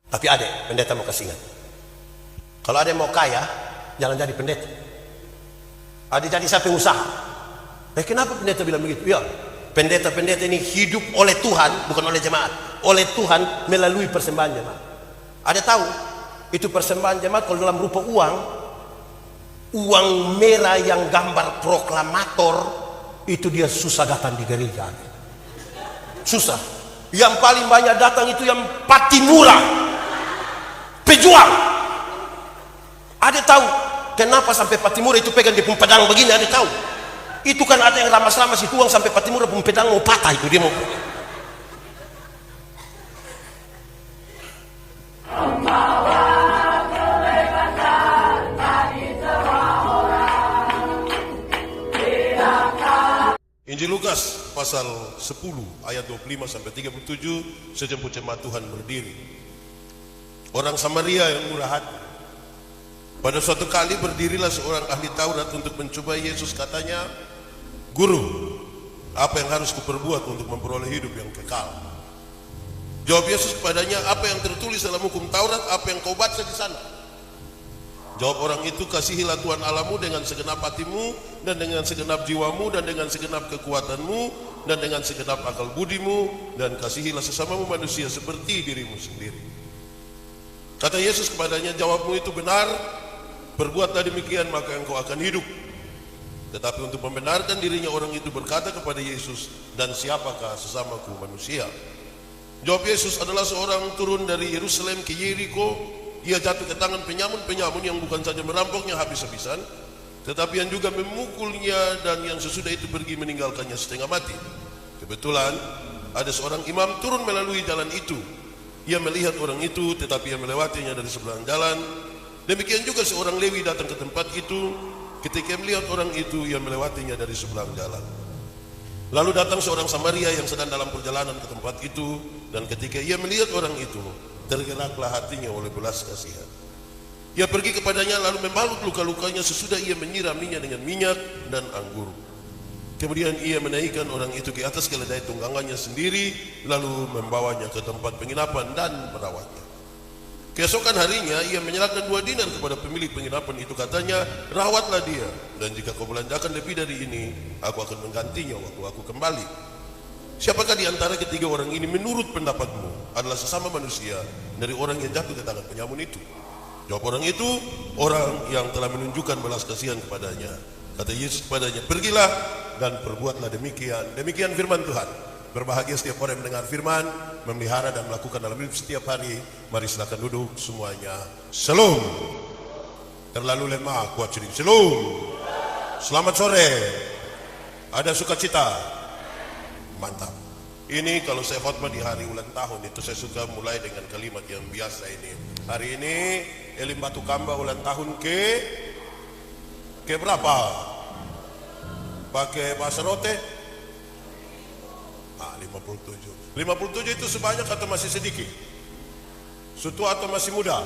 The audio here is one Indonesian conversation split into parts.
Tapi adek, pendeta mau kasih ingat, kalau adek mau kaya, jangan jadi pendeta. Adek jadi siapa pengusaha. Kenapa pendeta bilang begitu? Ya, pendeta-pendeta ini hidup oleh Tuhan, bukan oleh jemaat. Oleh Tuhan melalui persembahan jemaat. Adek tahu, itu persembahan jemaat kalau dalam rupa uang merah yang gambar proklamator, itu dia susah datang di gereja. Susah. Yang paling banyak datang itu yang Patimura, pejuang. Ada tahu kenapa sampai Patimura itu pegang di pedang begini? Ada tahu? Itu kan ada yang ramas-ramas itu uang sampai Patimura pun pedang mau patah, itu dia mau. Injil Lukas pasal 10 ayat 25 sampai 37, sejemput jemaat Tuhan berdiri. Orang Samaria yang murah hati. Pada suatu kali berdirilah seorang ahli Taurat untuk mencoba Yesus, katanya, "Guru, apa yang harus kuperbuat untuk memperoleh hidup yang kekal?" Jawab Yesus kepadanya, "Apa yang tertulis dalam hukum Taurat, apa yang kau baca di sana?" Jawab orang itu, "Kasihilah Tuhan Allahmu dengan segenap hatimu, dan dengan segenap jiwamu, dan dengan segenap kekuatanmu, dan dengan segenap akal budimu, dan kasihilah sesamamu manusia seperti dirimu sendiri." Kata Yesus kepadanya, "Jawabmu itu benar, perbuatlah demikian maka engkau akan hidup." Tetapi untuk membenarkan dirinya, orang itu berkata kepada Yesus, "Dan siapakah sesamaku manusia?" Jawab Yesus, "Adalah seorang turun dari Yerusalem ke Yeriko. Ia jatuh ke tangan penyamun-penyamun yang bukan saja merampoknya habis-habisan, tetapi yang juga memukulnya, dan yang sesudah itu pergi meninggalkannya setengah mati. Kebetulan ada seorang imam turun melalui jalan itu. Ia melihat orang itu, tetapi ia melewatinya dari sebelah jalan. Demikian juga seorang Lewi datang ke tempat itu. Ketika melihat orang itu, ia melewatinya dari sebelah jalan. Lalu datang seorang Samaria yang sedang dalam perjalanan ke tempat itu, dan ketika ia melihat orang itu, tergeraklah hatinya oleh belas kasihan. Ia pergi kepadanya lalu membalut luka-lukanya sesudah ia menyiraminya dengan minyak dan anggur. Kemudian ia menaikkan orang itu ke atas keledai tunggangannya sendiri, lalu membawanya ke tempat penginapan dan merawatnya. Keesokan harinya ia menyerahkan 2 dinar kepada pemilik penginapan itu, katanya, "Rawatlah dia, dan jika kau belanjakan lebih dari ini, aku akan menggantinya waktu aku kembali." Siapakah di antara ketiga orang ini menurut pendapatmu adalah sesama manusia dari orang yang jatuh ke tangan penyamun itu? Jawab orang itu, "Orang yang telah menunjukkan belas kasihan kepadanya." Kata Yesus kepadanya, "Pergilah dan perbuatlah demikian." Demikian firman Tuhan. Berbahagia setiap orang yang mendengar firman, memelihara dan melakukan dalam hidup setiap hari. Mari silakan duduk semuanya. Shalom. Terlalu lemah, kuat sedikit. Shalom. Selamat sore. Ada sukacita? Mantap. Ini kalau saya khotbah di hari ulang tahun itu saya suka mulai dengan kalimat yang biasa ini. Hari ini Elim Batu Kamba ulang tahun ke berapa? Pakai bahasa rote? 57. 57 itu sebanyak atau masih sedikit? Sutua atau masih muda?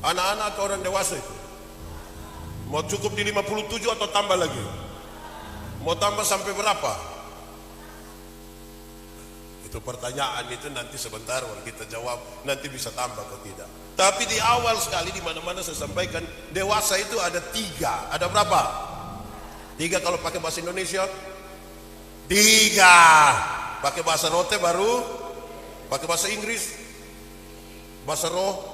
Anak-anak atau orang dewasa itu? Mau cukup di 57 atau tambah lagi? Mau tambah sampai berapa? Itu pertanyaan itu nanti sebentar kita jawab, nanti bisa tambah atau tidak. Tapi di awal sekali di mana-mana saya sampaikan, dewasa itu ada 3. Ada berapa? 3 kalau pakai bahasa Indonesia. 3. Pakai bahasa rote baru. Pakai bahasa Inggris. Bahasa roh.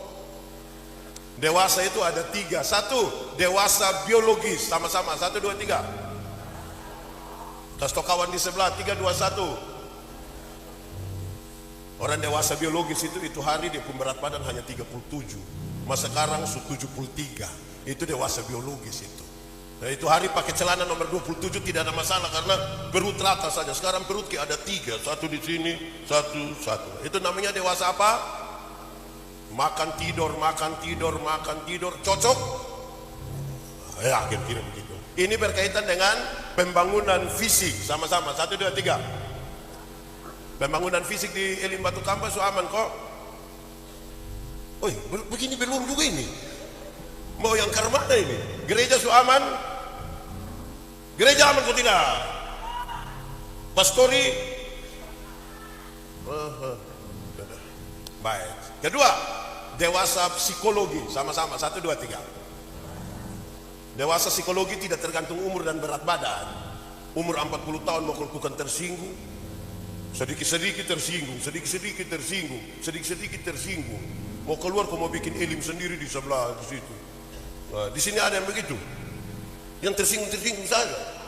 Dewasa itu ada 3. 1, dewasa biologis, sama-sama. 1, 2, 3. Kasih kawan di sebelah. 3, 2, 1. Orang dewasa biologis itu hari dia berat badan hanya 37. Masa sekarang 73. Itu dewasa biologis itu. Nah, itu hari pakai celana nomor 27 tidak ada masalah karena perut rata saja. Sekarang perut kayak ada 3, 1 di sini, 1. Itu namanya dewasa apa? Makan tidur, cocok? Ya, kira-kira begitu. Ini berkaitan dengan pembangunan fisik, sama-sama. 1, 2, 3. Pembangunan fisik di Elim Batu Kamba su aman kok. Oi, begini belum juga ini. Mau yang ke mana ini? Gereja su aman? Gereja aman kok tidak? Pastori? Baik. Kedua, dewasa psikologi. Sama-sama, 1, 2, 3. Dewasa psikologi tidak tergantung umur dan berat badan. Umur 40 tahun mau bukan tersinggung, sedikit-sedikit tersinggung, sedikit-sedikit tersinggung, sedikit-sedikit tersinggung. Mau keluar kau mau bikin elim sendiri di sebelah di situ. Nah, di sini ada yang begitu, yang tersinggung saja.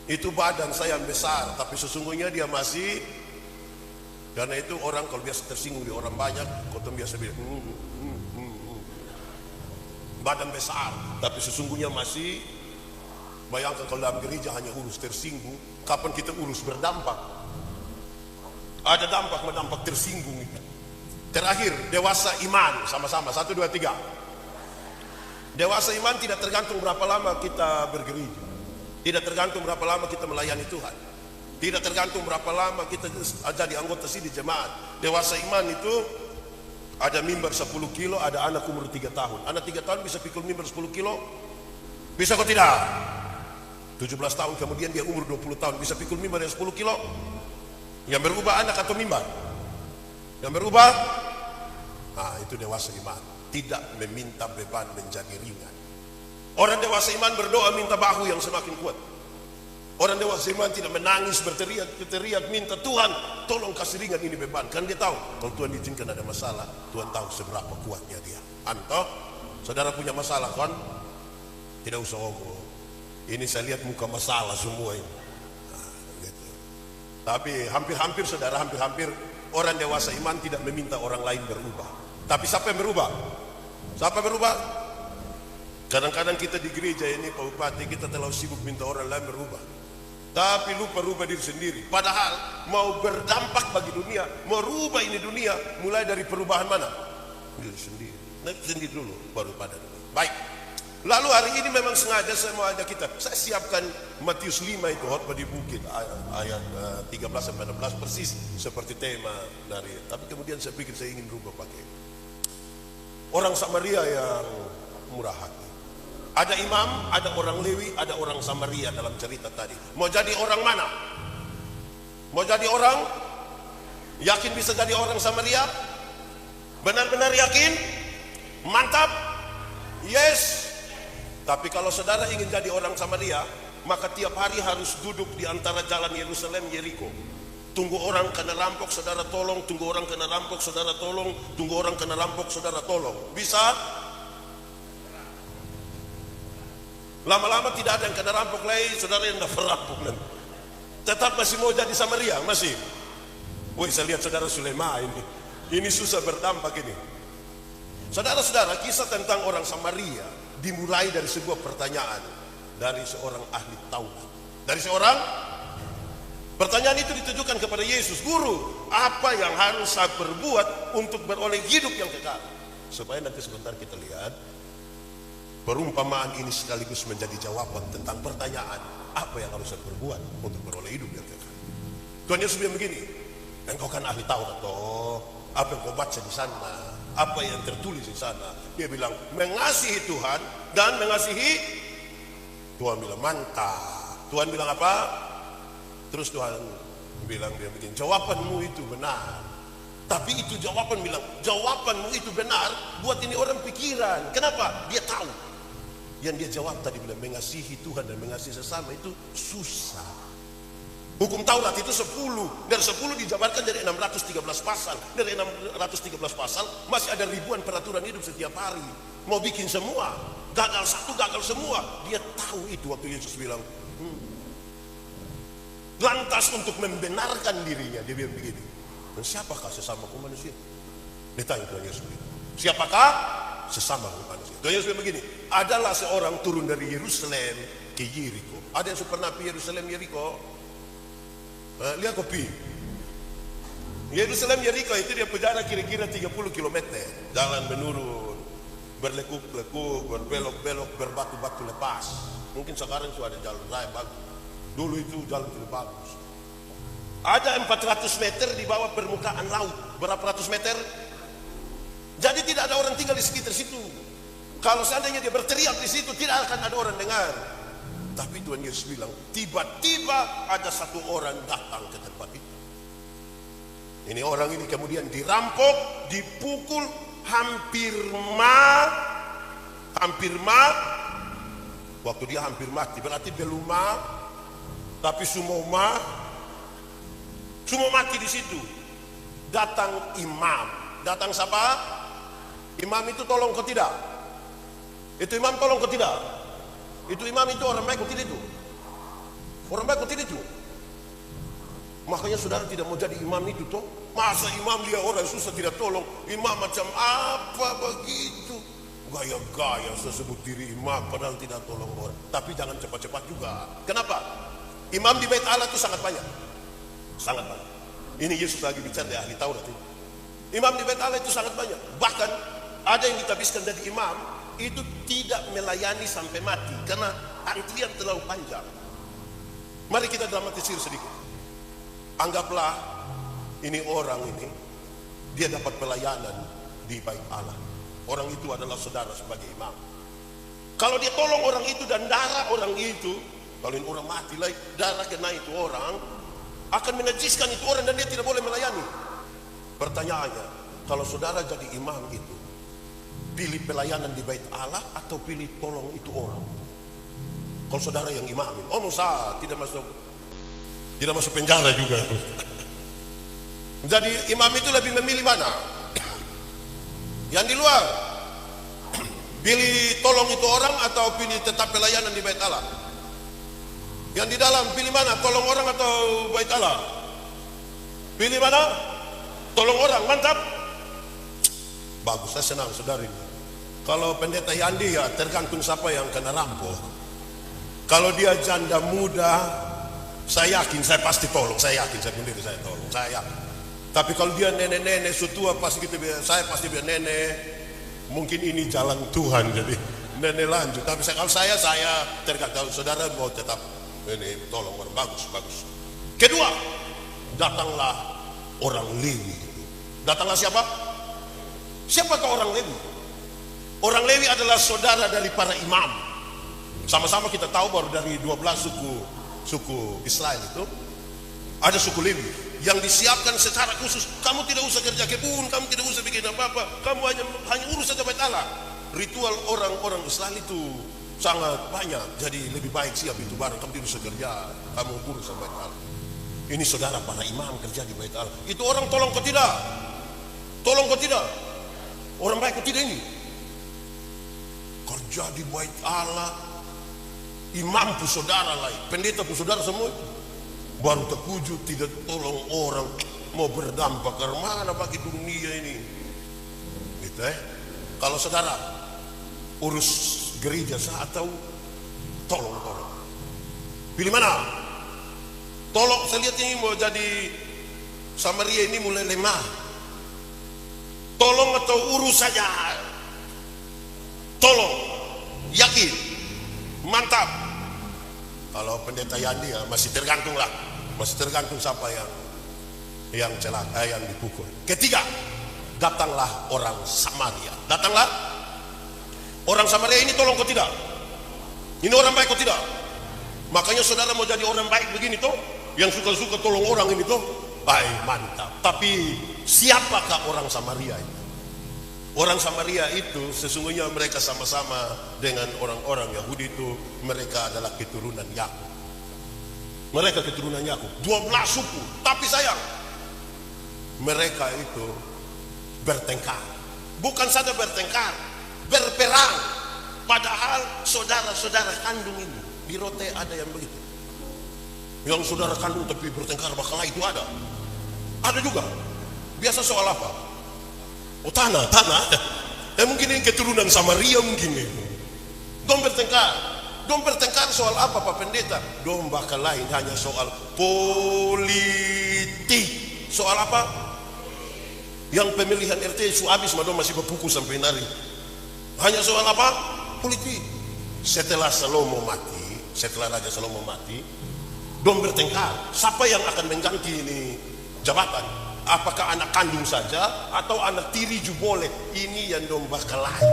Itu badan saya yang besar, tapi sesungguhnya dia masih. Karena itu orang kalau biasa tersinggung di orang banyak, kau biasa bilang badan besar, tapi sesungguhnya masih. Bayangkan kalau dalam gereja hanya urus tersinggung, kapan kita urus berdampak? Ada dampak tersinggung itu. Terakhir, dewasa iman. Sama-sama, 1, 2, 3. Dewasa iman tidak tergantung berapa lama kita bergereja, tidak tergantung berapa lama kita melayani Tuhan, tidak tergantung berapa lama kita jadi anggota sini jemaat. Dewasa iman itu ada mimbar 10 kilo, ada anak umur 3 tahun. Anak 3 tahun bisa pikul mimbar 10 kilo? Bisa kok tidak? 17 tahun kemudian dia umur 20 tahun bisa pikul mimbar yang 10 kilo? Yang berubah anak atau mimbar? Yang berubah? Nah, itu dewasa iman. Tidak meminta beban menjadi ringan. Orang dewasa iman berdoa minta bahu yang semakin kuat. Orang dewasa iman tidak menangis berteriak minta Tuhan tolong kasih ringan ini beban. Kan dia tahu kalau Tuhan izinkan ada masalah, Tuhan tahu seberapa kuatnya dia. Anto, saudara punya masalah kan? Tidak usah ngomong. Ini saya lihat muka masalah semua ini. Nah, gitu. Tapi hampir-hampir saudara, hampir-hampir orang dewasa iman tidak meminta orang lain berubah. Tapi siapa yang berubah? Siapa yang berubah? Kadang-kadang kita di gereja ini Pak Bupati, kita terlalu sibuk minta orang lain berubah, tapi lupa rubah diri sendiri. Padahal mau berdampak bagi dunia, mau rubah ini dunia, mulai dari perubahan mana? Diri sendiri. Nah, sendiri dulu, baru pada dulu. Baik. Lalu hari ini memang sengaja saya mau ajak kita. Saya siapkan Matius 5 itu khotbah di bukit ayat 13-16 persis seperti tema dari. Tapi kemudian saya pikir saya ingin rubah pakai orang Samaria yang murah hati. Ada imam, ada orang Lewi, ada orang Samaria dalam cerita tadi. Mau jadi orang mana? Mau jadi orang? Yakin bisa jadi orang Samaria? Benar-benar yakin? Mantap? Yes. Tapi kalau saudara ingin jadi orang Samaria, maka tiap hari harus duduk di antara jalan Yerusalem, Yeriko. Tunggu orang kena rampok, saudara tolong. Tunggu orang kena rampok, saudara tolong. Tunggu orang kena rampok, saudara tolong. Bisa? Lama-lama tidak ada yang kena rampok lagi, saudara yang dapat rampok nanti. Tetap masih mau jadi Samaria, masih. Woi, saya lihat saudara Sulaiman ini. Ini susah berdampak ini. Saudara-saudara, kisah tentang orang Samaria dimulai dari sebuah pertanyaan dari seorang ahli Taurat. Dari seorang, pertanyaan itu ditujukan kepada Yesus. Guru, apa yang harus saya perbuat untuk beroleh hidup yang kekal? Supaya nanti sebentar kita lihat perumpamaan ini sekaligus menjadi jawaban tentang pertanyaan apa yang harus saya perbuat untuk beroleh hidup yang kekal. Tuhan Yesus bilang begini, engkau kan ahli Taurat toh, apa yang kau baca di sana? Apa yang tertulis di sana? Dia bilang mengasihi Tuhan dan mengasihi. Tuhan bilang mantap. Tuhan bilang apa? Terus Tuhan bilang dia begini, jawabanmu itu benar. Tapi itu jawaban bilang, jawabanmu itu benar buat ini orang pikiran. Kenapa? Dia tahu. Yang dia jawab tadi bilang mengasihi Tuhan dan mengasihi sesama itu susah. Hukum Taurat itu 10, dan 10 dijabarkan dari 613 pasal. Dari 613 pasal masih ada ribuan peraturan hidup setiap hari. Mau bikin semua, gagal satu, gagal semua. Dia tahu itu waktu Yesus bilang. Lantas untuk membenarkan dirinya, dia bilang begini. Dan siapakah sesamaku manusia? Ditanya Tuhan Yesus. Siapakah sesama manusia? Tuhan Yesus bilang begini. Adalah seorang turun dari Yerusalem ke Yeriko. Ada yang pernah pergi Yerusalem, Yeriko? Lihat kopi. Yerusalem Yeriko itu dia berjarak kira-kira 30 km. Jalan menurun, berlekuk-lekuk, berbelok-belok, berbatu-batu lepas. Mungkin sekarang sudah ada jalan raya bagus. Dulu itu jalan tidak bagus. Ada 400 meter di bawah permukaan laut. Berapa ratus meter? Jadi tidak ada orang tinggal di sekitar situ. Kalau seandainya dia berteriak di situ, tidak akan ada orang dengar. Tapi Tuhan Yesus bilang, tiba-tiba ada satu orang datang ke tempat itu. Ini orang ini kemudian dirampok, dipukul, hampir waktu dia hampir mati, berarti belum tapi semua mati di situ. Datang imam. Datang siapa? Imam itu tolong kau tidak? Itu imam tolong kau tidak? Itu imam itu orang baik kau tidak itu? Orang baik kau tidak itu? Makanya saudara tidak mau jadi imam itu toh? Masa imam lihat orang susah tidak tolong? Imam macam apa begitu? Gaya-gaya sebut diri imam padahal tidak tolong orang. Tapi jangan cepat-cepat juga. Kenapa? Imam di Bait Allah itu sangat banyak. Sangat banyak. Ini Yesus lagi bicara di ahli Taurat ini. Imam di Bait Allah itu sangat banyak. Bahkan ada yang ditabiskan dari imam itu tidak melayani sampai mati karena antrian terlalu panjang. Mari kita dramatisir sedikit. Anggaplah ini orang ini dia dapat pelayanan di Bait Allah. Orang itu adalah saudara sebagai imam. Kalau dia tolong orang itu dan darah orang itu, kalau ini orang mati lagi, darah kena itu orang akan menajiskan itu orang dan dia tidak boleh melayani. Pertanyaannya, kalau saudara jadi imam itu, pilih pelayanan di Bait Allah atau pilih tolong itu orang? Kalau saudara yang imamin, Musa tidak masuk penjara juga. Jadi imam itu lebih memilih mana? Yang di luar, pilih tolong itu orang atau pilih tetap pelayanan di Bait Allah? Yang di dalam pilih mana? Tolong orang atau Bait Allah? Pilih mana? Tolong orang, mantap. Bagus, saya senang saudara ini. Kalau pendeta Yandi ya tergantung siapa yang kena rampok. Kalau dia janda muda, saya yakin saya pasti tolong. Saya yakin saya sendiri saya tolong. Saya yakin. Tapi kalau dia nenek-nenek sutua pasti gitu, saya pasti biar nenek. Mungkin ini jalan Tuhan jadi nenek lanjut. Tapi kalau saya tergantung. Saudara mau tetap ini tolong orang, bagus. Kedua, datanglah orang Lewi. Datanglah siapa? Siapakah orang Lewi? Orang Lewi adalah saudara dari para imam. Sama-sama kita tahu baru dari 12 suku Israel itu ada suku Lewi yang disiapkan secara khusus. Kamu tidak usah kerja kebun, kamu tidak usah bikin apa-apa, kamu hanya urus saja Bait Allah. Ritual orang-orang Israel itu sangat banyak, jadi lebih baik siap itu barang. Kamu tidak usah kerja, kamu urus Bait Allah. Ini saudara para imam kerja di Bait Allah. Itu orang tolong kau tidak? Tolong kau tidak? Orang baik kau tidak ini? Kerja di Bait Allah, imam pun saudara lain, pendeta pun saudara semua itu. Baru terkujud tidak tolong orang, mau berdampak ke mana bagi dunia ini. Gitu Kalau saudara urus gereja atau tolong. Pilih mana? Tolong, saya lihat ini mau jadi Samaria ini mulai lemah. Tolong atau urus saja? Tolong, yakin, mantap. Kalau pendeta Yandi ya masih tergantung siapa yang celaka, yang dipukul. Ketiga, datanglah orang Samaria. Datanglah orang Samaria ini, tolong kau tidak? Ini orang baik kau tidak? Makanya saudara mau jadi orang baik begini tuh, yang suka-suka tolong orang ini tuh, baik, mantap. Tapi siapakah orang Samaria itu? Orang Samaria itu sesungguhnya mereka sama-sama dengan orang-orang Yahudi itu, mereka adalah keturunan Yakub. Mereka keturunan Yakub, 12 suku. Tapi sayang, mereka itu bertengkar. Bukan saja bertengkar, berperang. Padahal saudara-saudara kandung ini, di Rote ada yang begitu. Yang saudara kandung tapi bertengkar bakal itu ada. Ada juga. Biasa soal apa? Tanah. Mungkin ini keturunan Samaria mungkin itu. Dong bertengkar soal apa Pak Pendeta? Dong bakal lain hanya soal politik. Soal apa? Yang pemilihan RT su habis madong masih berpukul sampai nari. Hanya soal apa? Politik. Setelah Raja Salomo mati, dong bertengkar. Siapa yang akan mengganti ini jabatan? Apakah anak kandung saja atau anak tiri juga boleh? Ini yang domba kelahi.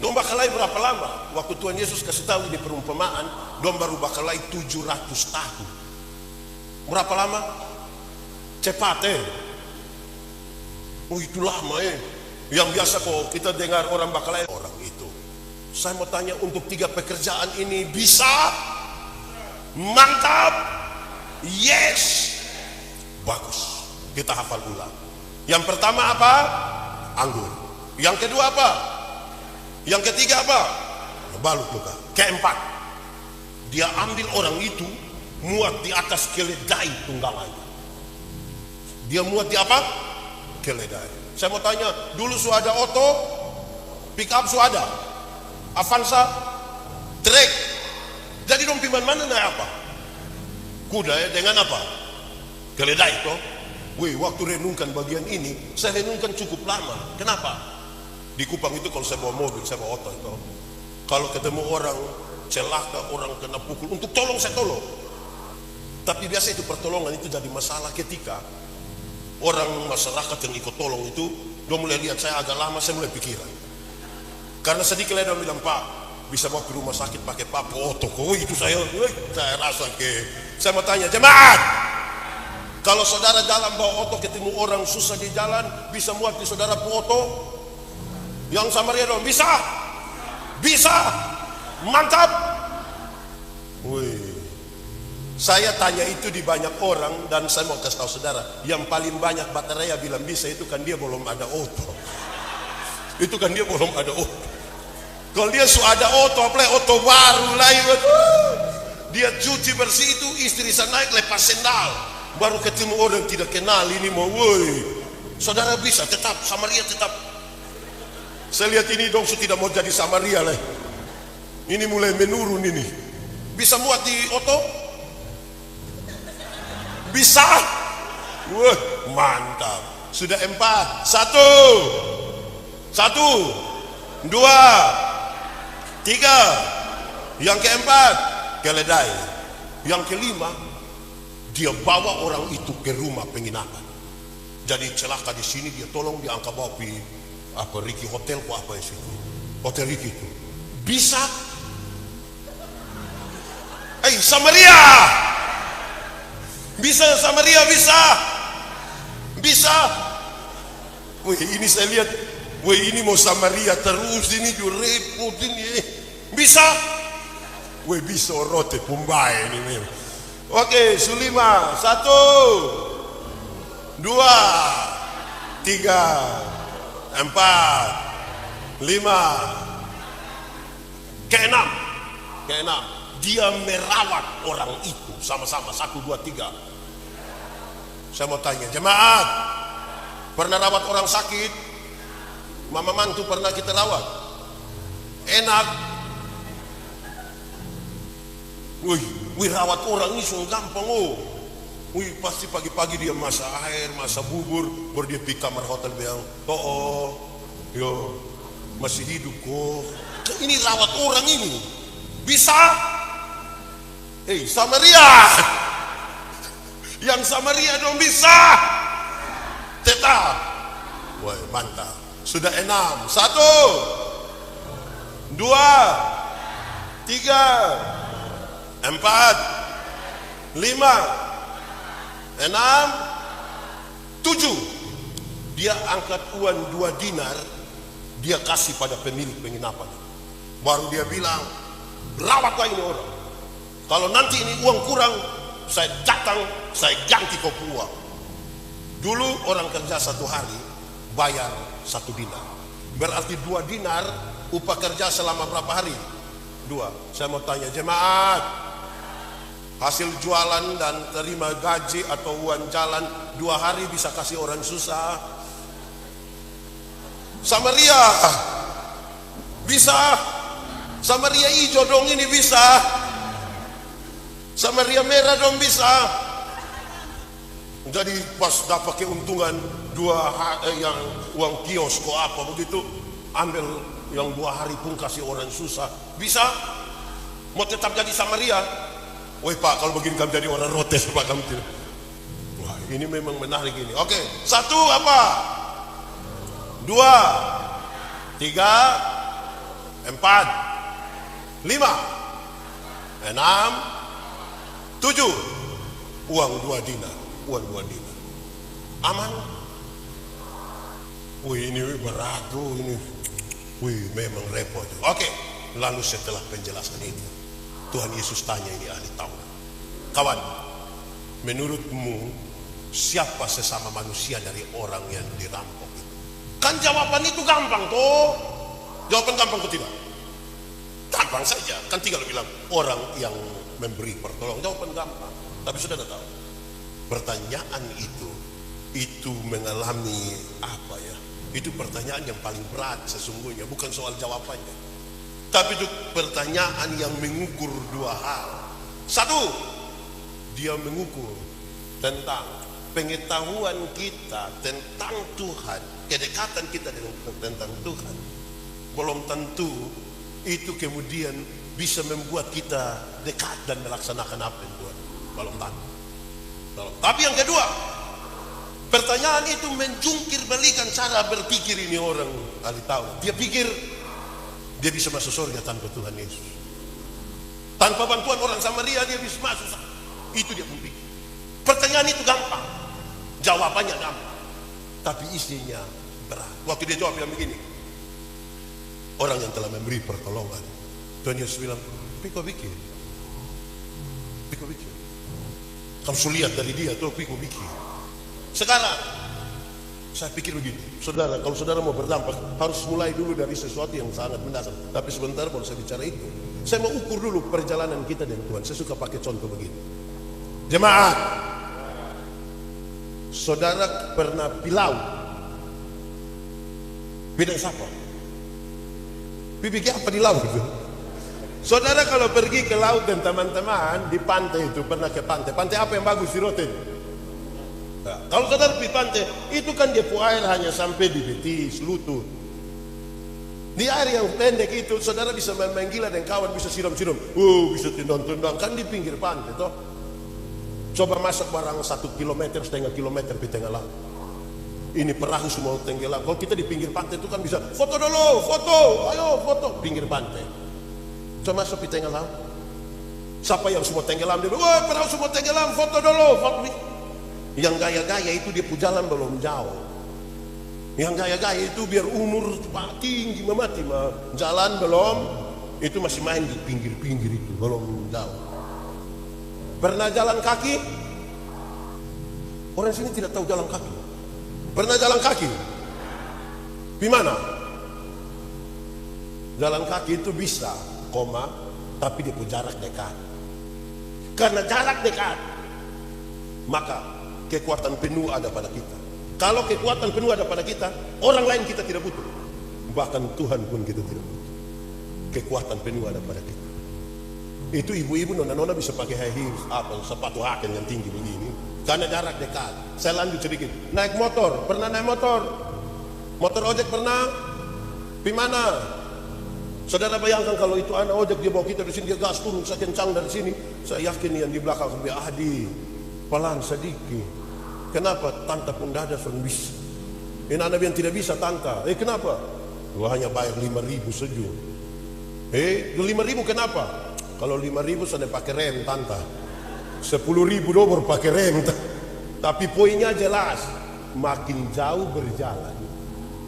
Domba kelahi berapa lama? Waktu Tuhan Yesus kasih tahu di perumpamaan, domba rubah kelahi 700 tahun. Berapa lama? cepat Oh itu lama Yang biasa kok kita dengar orang bakal orang itu. Saya mau tanya, untuk 3 pekerjaan ini bisa? Mantap. Yes. Bagus. Kita hafal ulang. Yang pertama apa? Anggur. Yang kedua apa? Yang ketiga apa? Balut luka. Keempat, dia ambil orang itu, muat di atas keledai tunggangan. Dia muat di apa? Keledai. Saya mau tanya, dulu sudah ada Otto, pick up sudah ada, Avanza, trek. Jadi dong piman mana naik apa? Kuda dengan apa? Keledai toh. Wih, waktu renungkan bagian ini, saya renungkan cukup lama. Kenapa? Di Kupang itu kalau saya bawa mobil, saya bawa Otto itu, kalau ketemu orang celaka, orang kena pukul, untuk tolong saya tolong. Tapi biasa itu pertolongan itu jadi masalah ketika orang masyarakat yang ikut tolong itu, dia mulai lihat saya agak lama, saya mulai pikiran. Karena sedikit dia bilang, Pak, bisa bawa ke rumah sakit pakai Pak Otto. Oh itu saya rasa saya mau tanya, jemaat, kalau saudara jalan bawa Otto ketemu orang susah di jalan, bisa muat di saudara Otto? Yang Samaria dong, bisa? Bisa? Mantap? Wih. Saya tanya itu di banyak orang, dan saya mau kasih tahu saudara, yang paling banyak baterai bilang bisa itu kan dia belum ada Otto. Itu kan dia belum ada Otto. Kalau dia sudah ada Otto, apalagi Otto baru lain, dia cuci bersih itu, istri saya naik lepas sendal, baru ketemu orang tidak kenal ini mau, woi, saudara bisa tetap Samaria tetap. Saya lihat ini dong tidak mau jadi Samaria lah. Ini mulai menurun ini. Bisa muat di Otto? Bisa? Wah, mantap. Sudah 4. 1, 2, 3. Yang keempat, keledai. Yang kelima, dia bawa orang itu ke rumah penginapan. Jadi celaka di sini, dia tolong diangkat bawa pi apa Ricky Hotel kok apa itu? Hotel Ricky itu. Bisa? Samaria. Bisa Samaria, bisa. Bisa. Wih, ini saya lihat, wih ini mau Samaria terus ini juga repot ini. Bisa? Wih bisa rote Pumbai ini memang. Oke, Sulima. 1, 2, 3, 4, 5. Keenam. Dia merawat orang itu sama-sama. 1, 2, 3. Saya mau tanya, jemaat, pernah rawat orang sakit? Mama mantu pernah kita rawat? Enak? Wih, rawat orang ini so gampang Wih, pasti pagi-pagi dia masak air, masak bubur, baru dia pergi kamar hotel bilang, yo, masih hidup kok. Ini rawat orang ini. Bisa? Samaria. Yang Samaria dong bisa. Tetap. Wah, mantap. Sudah 6. 1, 2, 3, 4, 5. Enam, 7. Dia angkat uang 2 dinar, dia kasih pada pemilik penginapan. Baru dia bilang, rawatlah ini orang. Kalau nanti ini uang kurang, saya datang, saya ganti kau uang. Dulu orang kerja 1 hari bayar 1 dinar. Berarti 2 dinar upah kerja selama berapa hari? 2. Saya mau tanya jemaat, hasil jualan dan terima gaji atau uang jalan 2 hari bisa kasih orang susah? Samaria bisa? Samaria hijau dong ini bisa? Samaria merah dong bisa? Jadi pas dapat keuntungan 2 yang uang kios kok apa begitu, ambil yang 2 hari pun kasih orang susah. Bisa? Mau tetap jadi Samaria? Woi Pak, kalau begini kami jadi orang rotes Pak kami tidak. Wah ini memang menarik ini. Oke, 1 apa? 2, 3, 4, 5, 6, 7. Uang 2 dinar. Aman. Wih, ini berat tuh ini. Wih, memang repot. Oke, lalu setelah penjelasan itu, Tuhan Yesus tanya ini ahli Taurat. Kawan, menurutmu siapa sesama manusia dari orang yang dirampok itu? Kan jawaban itu gampang toh. Jawaban gampang atau tidak? Gampang saja. Kan tinggal bilang orang yang memberi pertolongan. Jawaban gampang. Tapi sudah tahu, pertanyaan itu mengalami apa ya? Itu pertanyaan yang paling berat sesungguhnya, bukan soal jawabannya. Tapi itu pertanyaan yang mengukur dua hal. Satu, dia mengukur tentang pengetahuan kita tentang Tuhan, kedekatan kita tentang Tuhan. Belum tentu itu kemudian bisa membuat kita dekat dan melaksanakan apa yang Tuhan. Belum tentu. Tapi yang kedua, pertanyaan itu menjungkir balikan cara berpikir ini orang ahli Taurat. Dia pikir dia bisa masuk surga tanpa Tuhan Yesus. Tanpa bantuan orang Samaria dia bisa masuk. Itu dia pikir. Pertanyaan itu gampang, jawabannya gampang, tapi isinya berat. Waktu dia jawab yang begini, orang yang telah memberi pertolongan, Tuhan Yesus bilang, pikir. Kamu sudah lihat dari dia tuh, pikir. Sekarang saya pikir begini, saudara, kalau saudara mau berdampak harus mulai dulu dari sesuatu yang sangat mendasar. Tapi sebentar baru saya bicara itu, saya mau ukur dulu perjalanan kita dengan Tuhan. Saya suka pakai contoh begini. Jemaat, saudara pernah pilau? Bidang siapa? Pikir apa di laut itu? Saudara kalau pergi ke laut dan teman-teman di pantai itu, pernah ke pantai. Pantai apa yang bagus di Roten? Nah, kalau saudara pergi pantai, itu kan dia air hanya sampai di betis, lutut. Di air yang pendek itu, saudara bisa main gila dan kawan bisa siram-siram. Bisa tendang-tendang, kan di pinggir pantai toh. Coba masuk barang 1 kilometer, setengah kilometer di tengah laut. Ini perahu semua tenggelam. Kalau kita di pinggir pantai itu kan bisa foto dulu, ayo foto pinggir pantai. Coba masuk di tengah laut. Siapa yang semua tenggelam? Dia bilang, wah perahu semua tenggelam, foto dulu, foto. Yang gaya-gaya itu dia jalan belum jauh. Yang gaya-gaya itu biar umur tinggi mati, jalan belum, itu masih main di pinggir-pinggir itu, belum jauh. Pernah jalan kaki? Orang sini tidak tahu jalan kaki. Pernah jalan kaki? Di mana? Jalan kaki itu bisa, tapi dia jarak dekat. Karena jarak dekat, maka kekuatan penuh ada pada kita. Kalau kekuatan penuh ada pada kita, orang lain kita tidak butuh. Bahkan Tuhan pun kita tidak butuh. Kekuatan penuh ada pada kita. Itu ibu-ibu nona-nona bisa pakai high heels, sepatu haken yang tinggi begini. Karena jarak dekat. Saya lanjut sedikit. Naik motor, pernah naik motor? Motor ojek pernah? Di mana? Saudara bayangkan kalau itu anak ojek dia bawa kita di sini, dia gas turun sekencang dari sini. Saya yakin yang di belakang sampai pelan sedikit. Kenapa? Tante pun dada bisa. Ini anak yang tidak bisa tante. Kenapa? Gua hanya bayar 5.000 saja. 5.000 kenapa? Kalau 5.000 sudah pakai rem tante. 10.000 dolar pakai rem. Tapi poinnya jelas, makin jauh berjalan,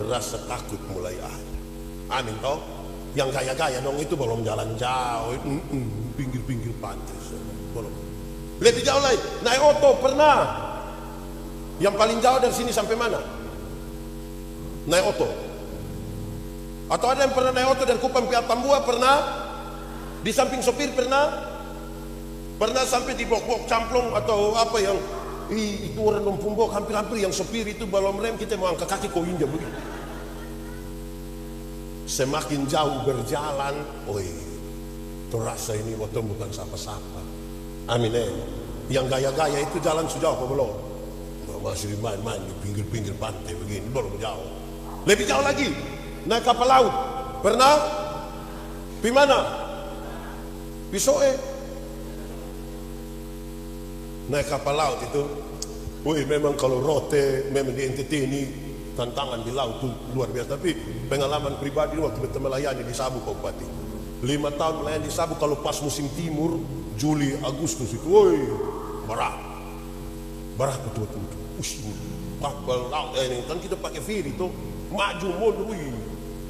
rasa takut mulai ada. Amin toh? Yang gaya-gaya dong itu belum jalan jauh, pinggir-pinggir pantai. Belum. Lebih jauh lagi, naik oto pernah? Yang paling jauh dari sini sampai mana? Naik oto. Atau ada yang pernah naik oto dari Kupang ke Atambua? Pernah? Di samping sopir pernah? Pernah sampai di bok-bok camplong atau apa yang itu orang lumpumbok hampir-hampir yang sopir itu belum rem, kita mau angkat kaki kau injak begitu. Semakin jauh berjalan, terasa ini waktu bukan siapa-siapa. Amin. Yang gaya-gaya itu jalan sejauh apa belum? Masih main-main di pinggir-pinggir pantai begini, belum jauh. Lebih jauh lagi, naik kapal laut. Pernah? Di mana? Di Soe. Naik kapal laut itu, memang kalau rote, memang di NTT ini tantangan di laut itu luar biasa. Tapi pengalaman pribadi waktu kita melayani di Sabu Kabupaten, 5 tahun melayani di Sabu, kalau pas musim timur, Juli, Agustus itu, berat betul-betul. kapal laut ini kan kita pakai ferry itu maju mundur,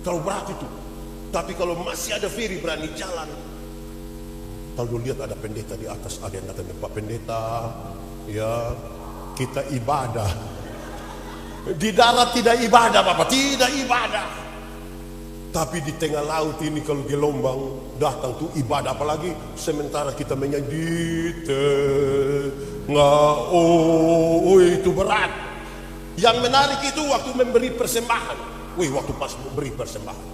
terlalu berat itu. Tapi kalau masih ada ferry berani jalan. Kalau lihat ada pendeta di atas, ada yang datang, Pak Pendeta, ya kita ibadah. Di darat tidak ibadah, Bapak, tidak ibadah. Tapi di tengah laut ini kalau gelombang datang tuh ibadah, apalagi sementara kita menyanyi di tengah, itu berat. Yang menarik itu waktu memberi persembahan. Waktu pas memberi persembahan.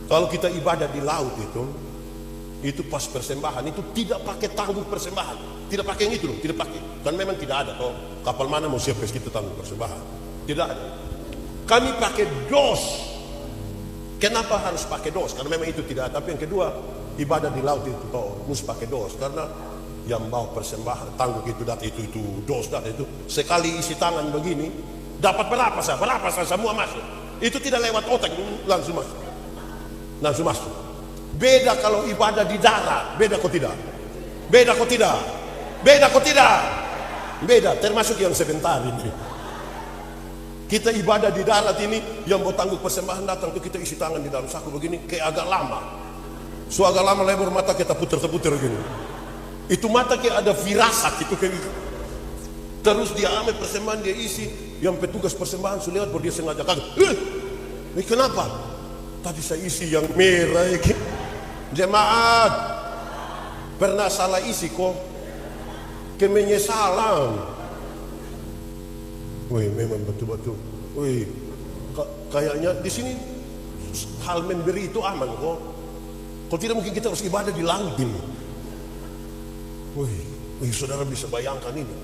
Kalau kita ibadah di laut itu pas persembahan itu tidak pakai tangguh persembahan, tidak pakai yang itu loh, tidak pakai. Dan memang tidak ada toh kapal mana mau siap kita tangguh persembahan, tidak ada. Kami pakai dos. Kenapa harus pakai dos? Karena memang itu tidak ada. Tapi yang kedua, ibadah di laut itu toh mesti pakai dos karena yang bawa persembahan tangguh itu data itu dos data itu sekali isi tangan begini dapat berapa semua masuk. Itu tidak lewat otak, langsung masuk. Beda kalau ibadah di darat, beda kok tidak? Beda, termasuk yang sebentar ini. Kita ibadah di darat ini, yang mau tangguh persembahan datang tuh kita isi tangan di dalam saku begini, kayak agak lama. Agak lama lebar mata kita puter-puter begini. Itu mata kayak ada firasat itu kayak gitu. Terus dia ambil persembahan, dia isi, yang petugas persembahan sudah lewat, baru dia sengaja kaget. Ini kenapa? Tadi saya isi yang merah ya. Jemaat pernah salah isi kok, kemenyesalan. Memang betul-betul. Kayaknya di sini hal memberi itu aman kok. Kalau tidak mungkin kita harus ibadah di laut ini. Saudara bisa bayangkan ini.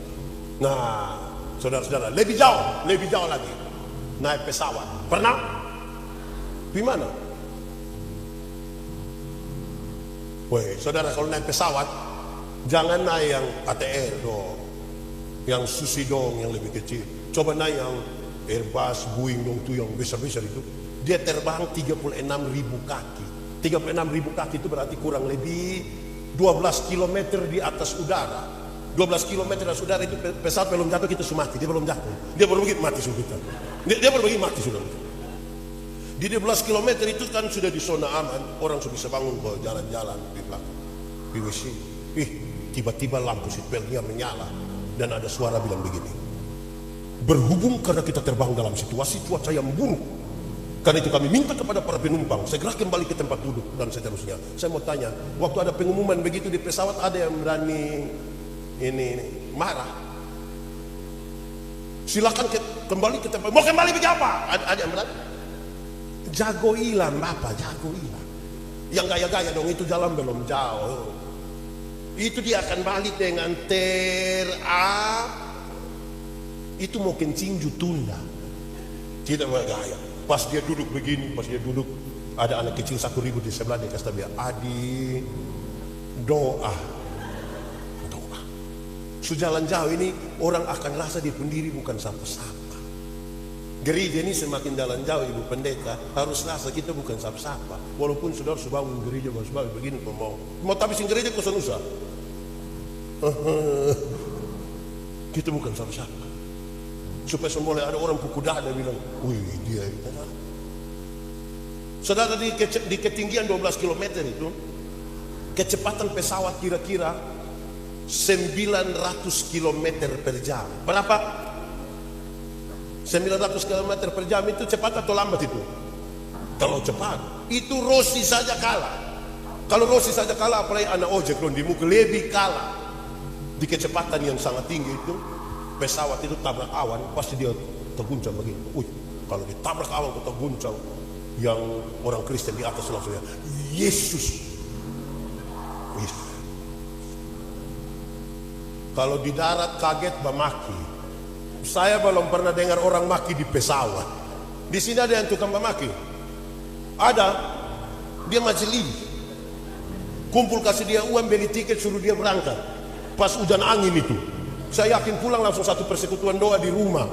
Nah, saudara-saudara, lebih jauh lagi. Naik pesawat. Pernah? Di mana? Saudara kalau naik pesawat jangan naik yang ATR dong, yang Susi dong, yang lebih kecil. Coba naik yang Airbus, Boeing dong tuh yang besar-besar itu. Dia terbang 36.000 kaki. 36.000 kaki itu berarti kurang lebih 12 km di atas udara. 12 km di atas udara itu pesawat belum jatuh kita sudah mati. Dia belum jatuh. Dia baru begitu mati sudah kita. Dia baru begitu mati sudah. Di 12 km itu kan sudah di zona aman, orang sudah bisa bangun ke jalan-jalan di belakang. Di WC. Tiba-tiba lampu seatbeltnya menyala dan ada suara bilang begini. Berhubung karena kita terbang dalam situasi cuaca yang buruk, karena itu kami minta kepada para penumpang segera kembali ke tempat duduk dan seterusnya. Saya mau tanya, waktu ada pengumuman begitu di pesawat ada yang berani ini marah? Silakan kembali ke tempat. Mau kembali berapa? Ada yang berani? Jago hilang Bapak, jago hilang. Yang gaya-gaya dong itu jalan belum jauh. Itu dia akan balik dengan itu mau kencing tunda. Tidak bergaya. Pas dia duduk begini, ada anak kecil 1.000 di sebelah dia kasih dia, Adi doa. Sejalan jauh ini orang akan rasa dia pendiri bukan siapa-siapa. Gereja ini semakin jalan jauh Ibu Pendeta harus rasa kita bukan siapa-siapa. Walaupun saudara sudah bangun gereja begini mau tabisin gereja kosan usah. Kita bukan siapa-siapa. Supaya boleh ada orang pukul dada bilang, dia itu. Saudara di ketinggian 12 km itu kecepatan pesawat kira-kira 900 km per jam. Berapa? 900 km per jam itu cepat atau lambat itu? Kalau cepat, itu Rossi saja kalah. Kalau Rossi saja kalah, apalagi anak ojek di muka lebih kalah. Di kecepatan yang sangat tinggi itu, pesawat itu tabrak awan, pasti dia terguncang begini. Kalau ditabrak awan atau terguncang, yang orang Kristen di atas langsung ya, Yesus. Kalau di darat kaget bamaki. Saya belum pernah dengar orang maki di pesawat. Di sini ada yang tukang maki. Ada. Dia majelis. Kumpul kasih dia uang, beli tiket, suruh dia berangkat. Pas hujan angin itu. Saya yakin pulang langsung satu persekutuan doa di rumah.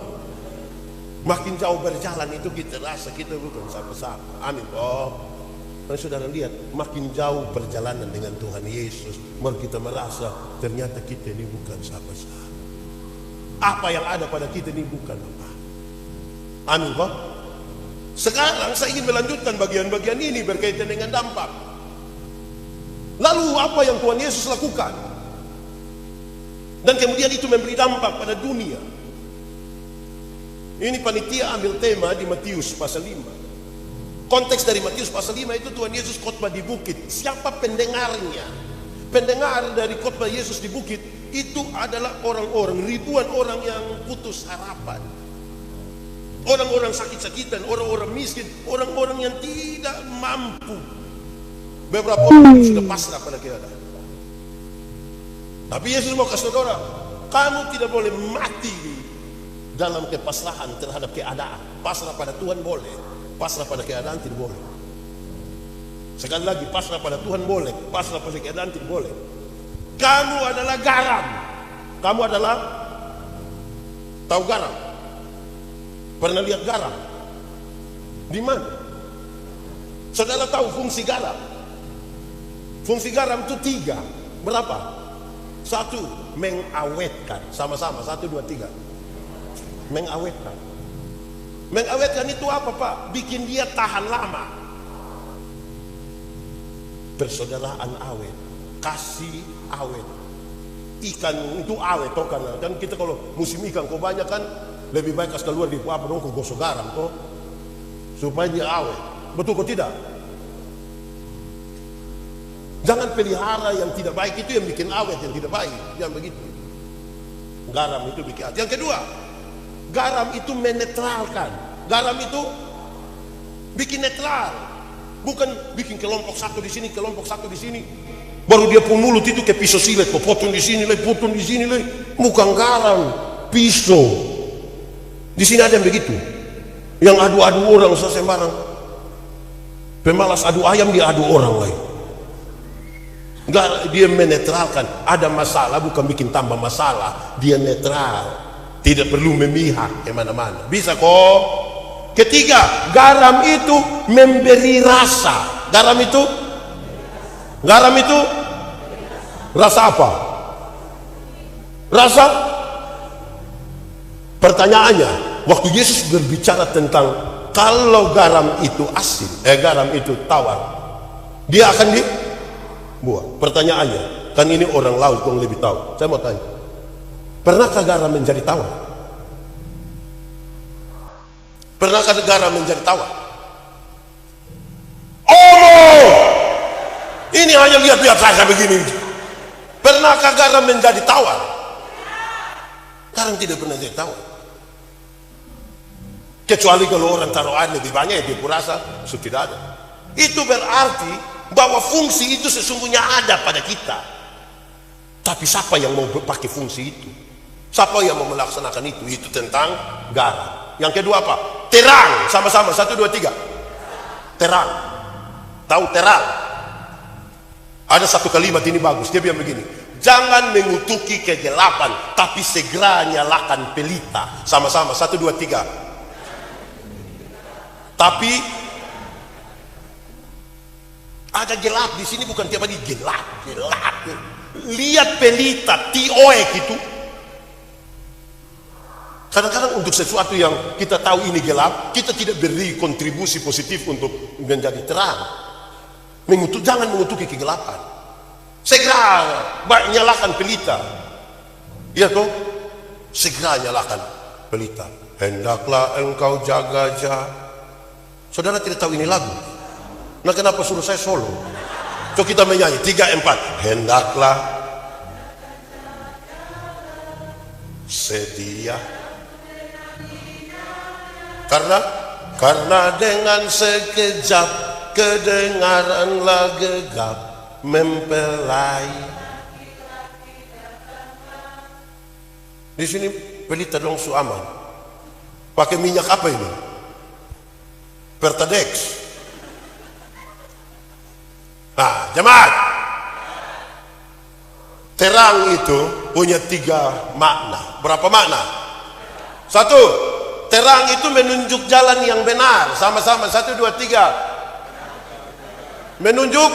Makin jauh berjalan itu kita rasa kita bukan siapa-siapa. Amin. Dan saudara lihat, makin jauh perjalanan dengan Tuhan Yesus, mari kita merasa ternyata kita ini bukan siapa-siapa. Apa yang ada pada kita ini bukan apa. Amin kok. Sekarang saya ingin melanjutkan bagian-bagian ini berkaitan dengan dampak. Lalu apa yang Tuhan Yesus lakukan? Dan kemudian itu memberi dampak pada dunia. Ini panitia ambil tema di Matius pasal 5. Konteks dari Matius pasal 5 itu Tuhan Yesus khotbah di bukit. Siapa pendengarnya? Pendengar dari khotbah Yesus di bukit itu adalah orang-orang, ribuan orang yang putus harapan. Orang-orang sakit-sakitan, orang-orang miskin, orang-orang yang tidak mampu. Beberapa orang sudah pasrah pada keadaan. Tapi Yesus mau kasih saudara, kamu tidak boleh mati dalam kepasrahan terhadap keadaan. Pasrah pada Tuhan boleh, pasrah pada keadaan tidak boleh. Sekali lagi, pasrah pada Tuhan boleh, pasrah pada keadaan tidak boleh. Kamu adalah garam. Kamu adalah, tahu garam? Pernah lihat garam? Di mana? Saudara tahu fungsi garam? Fungsi garam itu 3. Berapa? 1, mengawetkan. Sama-sama, 1, 2, 3. Mengawetkan. Mengawetkan itu apa, Pak? Bikin dia tahan lama. Persaudaraan awet, kasih awet. Ikan itu awet toh, karena dan kita kalau musim ikan kok banyak kan lebih baik kas keluar di apa dong, kok gosok garam toh supaya dia awet. Betul kok tidak? Jangan pelihara yang tidak baik, itu yang bikin awet, yang tidak baik. Jangan begitu. Garam itu bikin awet. Yang kedua, garam itu menetralkan. Garam itu bikin netral. Bukan bikin kelompok satu di sini, kelompok satu di sini. Baru dia pun mulut itu ke pisau silet, kok potong di sini, potong di sini, bukan garam, pisau. Di sini ada yang begitu, yang adu-adu orang sembarang. Pemalas adu ayam, dia adu orang lain. Dia menetralkan. Ada masalah bukan bikin tambah masalah, dia netral, tidak perlu memihak kemana-mana. Bisa kok. Ketiga, garam itu memberi rasa. Garam itu rasa apa? Rasa. Pertanyaannya, waktu Yesus berbicara tentang kalau garam itu asin, garam itu tawar, dia akan dibuang. Pertanyaannya, kan ini orang laut yang lebih tahu. Saya mau tanya, pernahkah garam menjadi tawar? Pernahkah garam menjadi tawar? Oh, ini hanya lihat-lihat saja begini. Pernahkah garam menjadi tawar? Garam tidak pernah jadi tawar. Kecuali kalau orang taruh air lebih banyak, dia kurasa sudah ada. Itu berarti bahwa fungsi itu sesungguhnya ada pada kita. Tapi siapa yang mau pakai fungsi itu? Siapa yang mau melaksanakan itu? Itu tentang garam. Yang kedua apa? Terang. Sama-sama, 1, 2, 3. Terang. Tahu terang? Ada satu kalimat ini bagus, dia bilang begini, jangan mengutuki kegelapan, tapi segera nyalakan pelita. Sama-sama, 1, 2, 3. Tapi ada gelap di sini, bukan tiap hari gelap. Lihat pelita, tioek itu. Kadang-kadang untuk sesuatu yang kita tahu ini gelap, kita tidak beri kontribusi positif untuk menjadi terang. Jangan mengutuki kegelapan. Segera nyalakan pelita. Iya toh? Segera nyalakan pelita. Hendaklah engkau jaga-jaga. Saudara tidak tahu ini lagu? Nah, kenapa suruh saya solo? Coba kita menyanyi 3, 4. Hendaklah sedia. Karena dengan sekejap kedengaranlah gegap mempelai. Di sini pelita dong suaman. Pakai minyak apa ini? Pertadex. Nah, jemaat. Terang itu punya 3 makna. Berapa makna? 1. Terang itu menunjuk jalan yang benar. Sama-sama, 1, 2, 3. Menunjuk.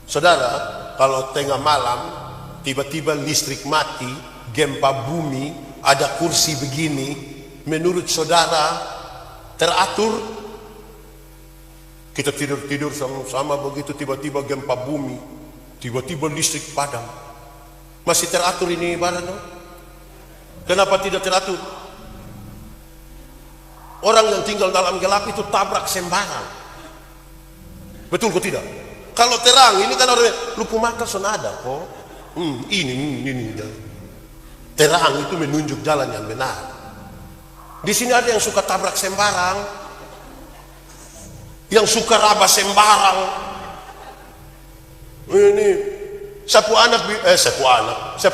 Saudara, kalau tengah malam tiba-tiba listrik mati gempa bumi, ada kursi begini, menurut saudara teratur? Kita tidur-tidur sama-sama begitu, tiba-tiba gempa bumi, tiba-tiba listrik padam. Masih teratur ini ibarat? Kenapa tidak teratur? Orang yang tinggal dalam gelap itu tabrak sembarang. Betul kok tidak? Kalau terang ini kan orang lupa mata senada kok. Ini. Terang itu menunjuk jalan yang benar. Di sini ada yang suka tabrak sembarang, yang suka raba sembarang. Ini sapu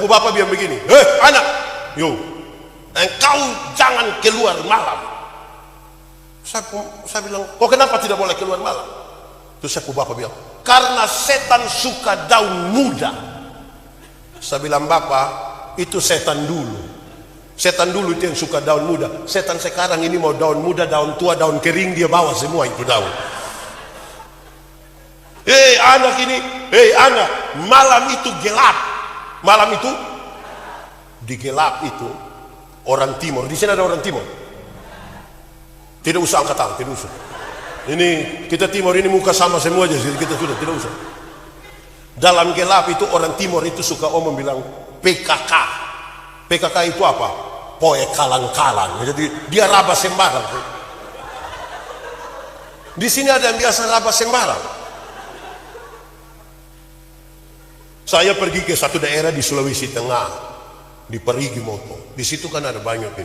bapak bilang begini, anak, engkau jangan keluar malam. Saya bilang, kok kenapa tidak boleh keluar malam? Terus sapu bapak bilang, karena setan suka daun muda. Saya bilang, bapak, itu setan dulu. Setan dulu itu yang suka daun muda. Setan sekarang ini mau daun muda, daun tua, daun kering, dia bawa semua itu daun. Anak ini, anak, malam itu gelap. Malam itu di gelap itu orang timur. Di sini ada orang timur. Tidak usah angkat tangan, tidak usah. Ini kita timur ini muka sama semua aja, kita sudah tidak usah. Dalam gelap itu orang timur itu suka omong bilang PKK. PKK itu apa? Poe kalang-kalang. Jadi dia raba sembarang. Di sini ada yang biasa raba sembarang. Saya pergi ke satu daerah di Sulawesi Tengah, di Parigi Motong. Di situ kan ada banyak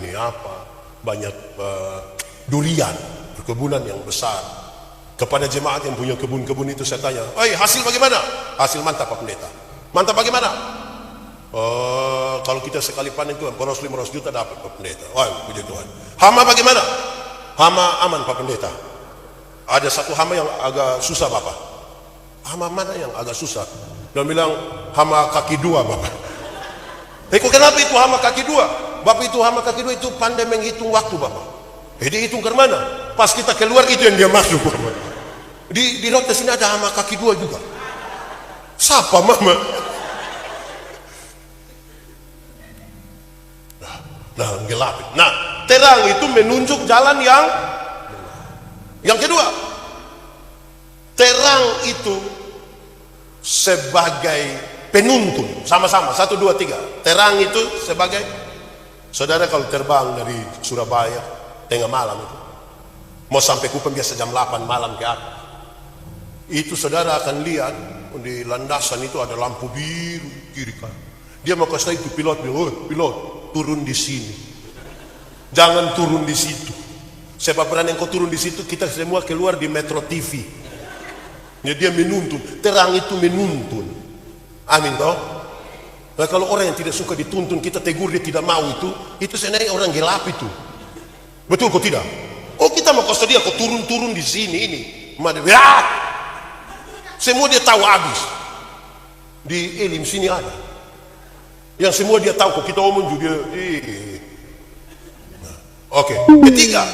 banyak durian, perkebunan yang besar. Kepada jemaat yang punya kebun-kebun itu saya tanya, hasil bagaimana? Hasil mantap Pak Pendeta. Mantap bagaimana? Kalau kita sekali panen itu 400-500 juta dapat Pak Pendeta. Puji Tuhan. Hama bagaimana? Hama aman Pak Pendeta. Ada satu hama yang agak susah Bapak. Hama mana yang agak susah? Dia bilang hama kaki dua Bapak. Kok kenapa itu hama kaki dua? Bapak, itu hama kaki dua itu pandai menghitung waktu Bapak. Dia hitung ke mana? Pas kita keluar itu yang dia masuk Bapak. Di rota sini ada hama kaki dua juga. Siapa mama? Nah, gelap. Nah, terang itu menunjuk jalan yang kedua. Terang itu sebagai penuntun. Sama-sama, 1, 2, 3. Terang itu sebagai, saudara kalau terbang dari Surabaya tengah malam itu, mau sampai Kupang biasa jam 8 malam ke atas, itu saudara akan lihat di landasan itu ada lampu biru kiri kanan. Dia mau kasih itu pilot, pilot turun di sini, jangan turun di situ. Sebab berani kau turun di situ, kita semua keluar di Metro TV. Ya, dia menuntun, terang itu menuntun. Amin toh. Nah, kalau orang yang tidak suka dituntun, kita tegur dia tidak mau, itu sebenarnya orang gelap itu. Betul kok tidak? Kita mau kasih dia kau turun di sini ini. Semua dia tahu habis. Di Elim sini ada. Yang semua dia tahu kok kita omong juga. Oke. Ketiga,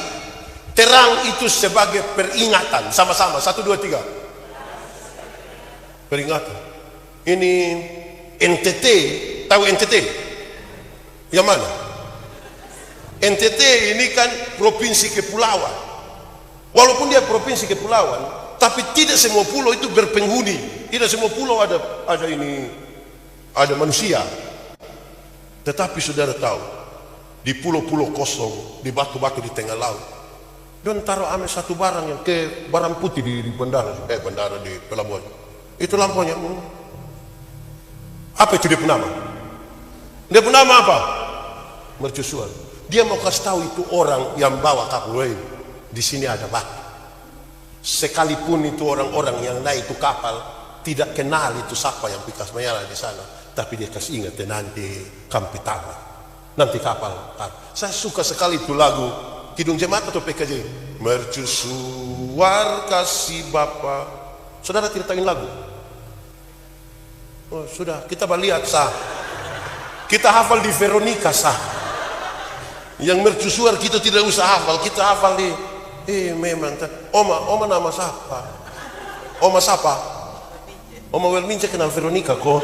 terang itu sebagai peringatan. Sama-sama. 1, 2, 3. Peringatan. Ini NTT. Tahu NTT? Yang mana? NTT ini kan provinsi kepulauan. Walaupun dia provinsi kepulauan, tapi tidak semua pulau itu berpenghuni. Tidak semua pulau ada manusia. Tetapi saudara tahu, di pulau-pulau kosong, di batu-batu di tengah laut, dan taruh ame satu barang yang ke barang putih di bandara di pelabuhan. Itu lampunya. Apa itu dia nama? Dia nama apa? Mercusuar. Dia mau kasih tahu itu orang yang bawa kapal. Di sini ada batu. Sekalipun itu orang-orang yang naik itu kapal tidak kenal itu siapa yang pikas menyala di sana, tapi dia kasih ingat nanti kampitana, nanti kapal. Saya suka sekali itu lagu Kidung Jemaat atau PKJ. Mercusuar kasih Bapa. Saudara tidak tahu lagu? Sudah, kita lihat sah. Kita hafal di Veronica sah. Yang mercusuar kita tidak usah hafal, kita hafal di memang Oma nama siapa? Oma siapa? Oma Welmince kenal Veronica kok.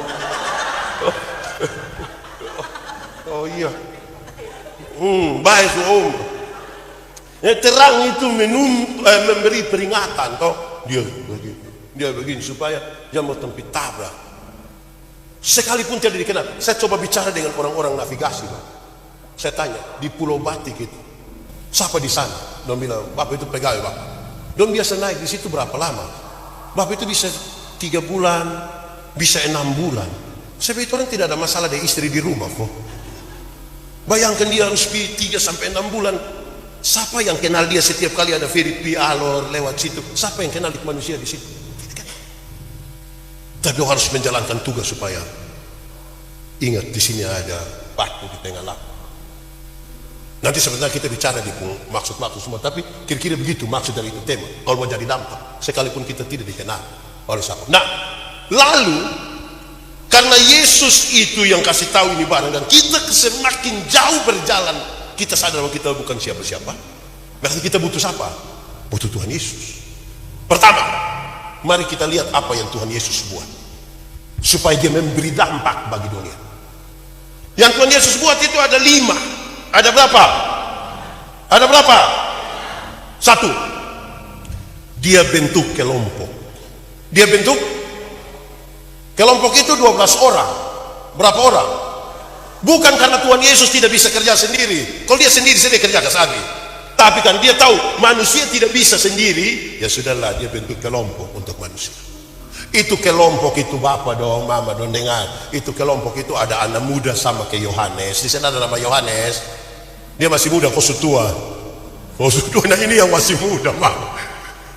Oh iya. Baik om. Terang itu memberi peringatan toh. Dia begini supaya dia mau tempi tabrak. Sekalipun tidak dikenal. Saya coba bicara dengan orang-orang navigasi, Pak. Saya tanya di Pulau Batik itu, siapa di sana? Dia bilang, Bapak itu pegawai, Pak. Dia biasa naik di situ berapa lama? Bapak itu bisa 3 bulan, bisa 6 bulan. Sebab itu orang tidak ada masalah dari istri di rumah kok. Bayangkan dia harus pergi 3 sampai 6 bulan. Siapa yang kenal dia setiap kali ada ferry alor lewat situ? Siapa yang kenal manusia di situ? Tapi harus menjalankan tugas supaya ingat di sini ada batu di tengah laut. Nanti sebenarnya kita bicara di maksud-maksud semua, tapi kira-kira begitu maksud dari itu tema. Kalau mau jadi dampak, sekalipun kita tidak dikenal oleh siapa. Nah, lalu karena Yesus itu yang kasih tahu ini barang, dan kita semakin jauh berjalan, kita sadar bahwa kita bukan siapa-siapa. Berarti kita butuh siapa? Butuh Tuhan Yesus. Pertama, mari kita lihat apa yang Tuhan Yesus buat supaya dia memberi dampak bagi dunia. Yang Tuhan Yesus buat itu ada 5. Ada berapa? Ada berapa? 1. Dia bentuk kelompok. Dia bentuk kelompok itu 12 orang. Berapa orang? Bukan karena Tuhan Yesus tidak bisa kerja sendiri. Kalau dia sendiri kerja kesana. Tapi kan dia tahu manusia tidak bisa sendiri. Ya sudahlah, dia bentuk kelompok untuk manusia. Itu kelompok itu Bapak dong, Mama dong dengar. Itu kelompok itu ada anak muda sama ke Yohanes. Di sana ada nama Yohanes. Dia masih muda, kau tua. Nah ini yang masih muda, Mama.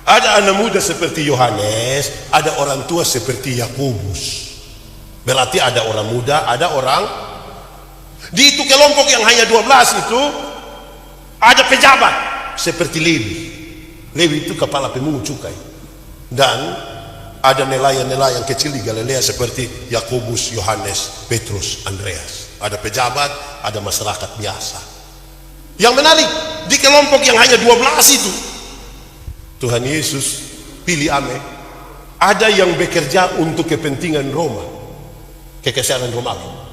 Ada anak muda seperti Yohanes, ada orang tua seperti Yakobus. Berarti ada orang muda, ada orang. Di itu kelompok yang hanya 12 itu ada pejabat seperti Lewi. Lewi itu kepala pemungut cukai. Dan ada nelayan-nelayan kecil di Galilea seperti Yakobus, Yohanes, Petrus, Andreas. Ada pejabat, ada masyarakat biasa. Yang menarik, di kelompok yang hanya 12 itu, Tuhan Yesus pilih ada yang bekerja untuk kepentingan Roma, kekaisaran Romawi.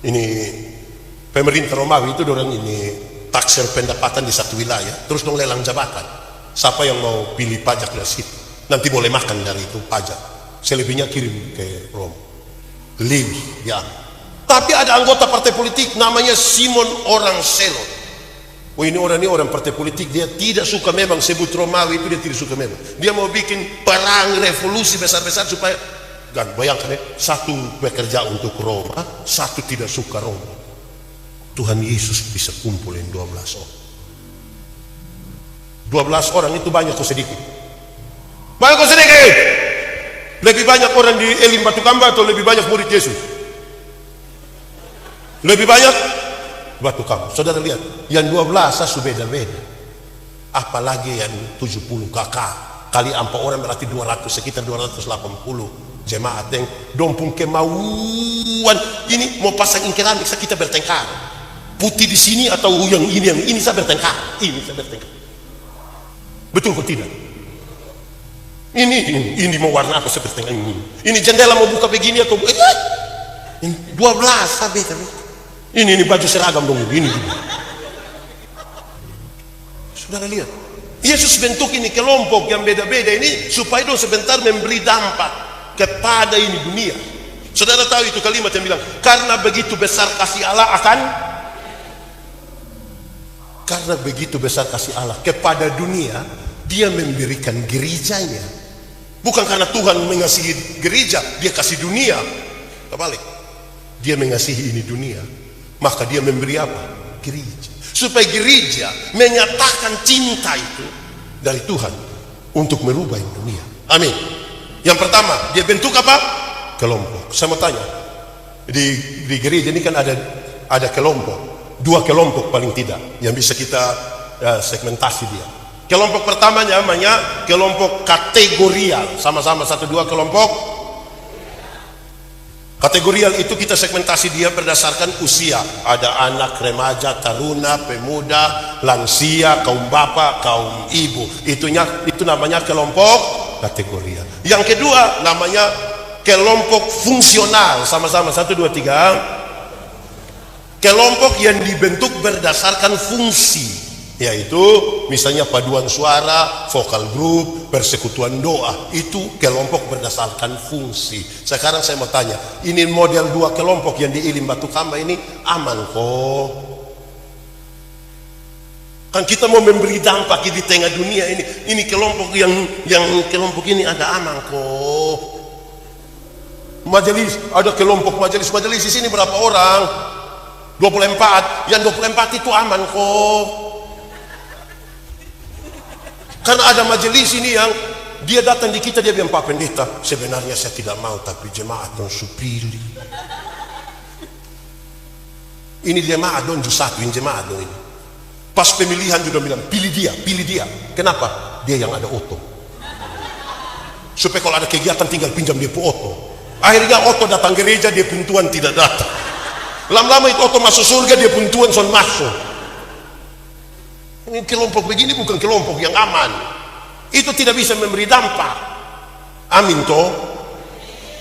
Ini pemerintah Romawi itu orang ini taksir pendapatan di satu wilayah, terus dong lelang jabatan. Siapa yang mau pilih pajak dari situ, nanti boleh makan dari itu pajak. Selebihnya kirim ke Roma. Lewi, ya. Tapi ada anggota partai politik namanya Simon orang Selot. Oh ini orang partai politik, dia tidak suka memang sebut Romawi itu, dia tidak suka memang. Dia mau bikin perang revolusi besar-besar supaya, kan bayangkan ya, satu bekerja untuk Roma, satu tidak suka Roma. Tuhan Yesus bisa kumpulin 12 orang. 12 orang itu banyak kok sedikit? Banyak kok sedikit? Lebih banyak orang di Elim Batu Kamba atau lebih banyak murid Yesus? Lebih banyak Batu Kamba. Saudara lihat, yang 12 sudah beda-beda. Apalagi yang 70 kakak kali 4 orang berarti 200, sekitar 280 jemaat yang dompung kemauan. Ini mau pasang keramik, kita bertengkar. Putih di sini atau yang ini saya bertengkar. Ini saya bertengkar. Betul kok tidak? Ini mau warna apa seperti ini? Ini jendela mau buka begini atau ini 12 beda-beda. Ini baju seragam dong, ini. Saudara lihat, Yesus bentuk ini kelompok yang beda-beda ini supaya dong sebentar memberi dampak kepada ini dunia. Saudara tahu itu kalimat yang bilang, karena begitu besar kasih Allah karena begitu besar kasih Allah kepada dunia, dia memberikan gerejanya. Bukan karena Tuhan mengasihi gereja, dia kasih dunia. Kebalik, dia mengasihi ini dunia, maka dia memberi apa? Gereja. Supaya gereja menyatakan cinta itu dari Tuhan untuk merubah dunia. Amin. Yang pertama, dia bentuk apa? Kelompok. Saya mau tanya, di gereja ini kan ada kelompok, 2 kelompok paling tidak yang bisa kita segmentasi dia. Kelompok pertama namanya kelompok kategorial, sama-sama 1-2 kelompok. Kategorial itu kita segmentasi dia berdasarkan usia. Ada anak, remaja, taruna, pemuda, lansia, kaum bapak, kaum ibu. Itu namanya kelompok kategorial. Yang kedua namanya kelompok fungsional, sama-sama 1, 2, 3. Kelompok yang dibentuk berdasarkan fungsi, yaitu misalnya paduan suara, vokal group, persekutuan doa. Itu kelompok berdasarkan fungsi. Sekarang saya mau tanya, ini model 2 kelompok yang di Ilim Batu Kamba ini aman kok? Kan kita mau memberi dampak di tengah dunia ini. Ini kelompok yang kelompok ini ada aman kok? Majelis, ada kelompok majelis di sini berapa orang? 24. Yang 24 itu aman kok. Karena ada majelis ini yang dia datang di kita, dia bilang, Pak Pendeta, sebenarnya saya tidak mau, tapi jemaat don supili. Ini jemaat don satu, ini jemaat don ini. Pas pemilihan juga bilang, pilih dia. Kenapa? Dia yang ada oto. Supaya kalau ada kegiatan tinggal pinjam dia pun oto. Akhirnya oto datang gereja, dia pun Tuhan tidak datang. Lama-lama itu oto masuk surga, dia pun Tuhan son masuk. Ini kelompok begini bukan kelompok yang aman. Itu tidak bisa memberi dampak. Amin toh.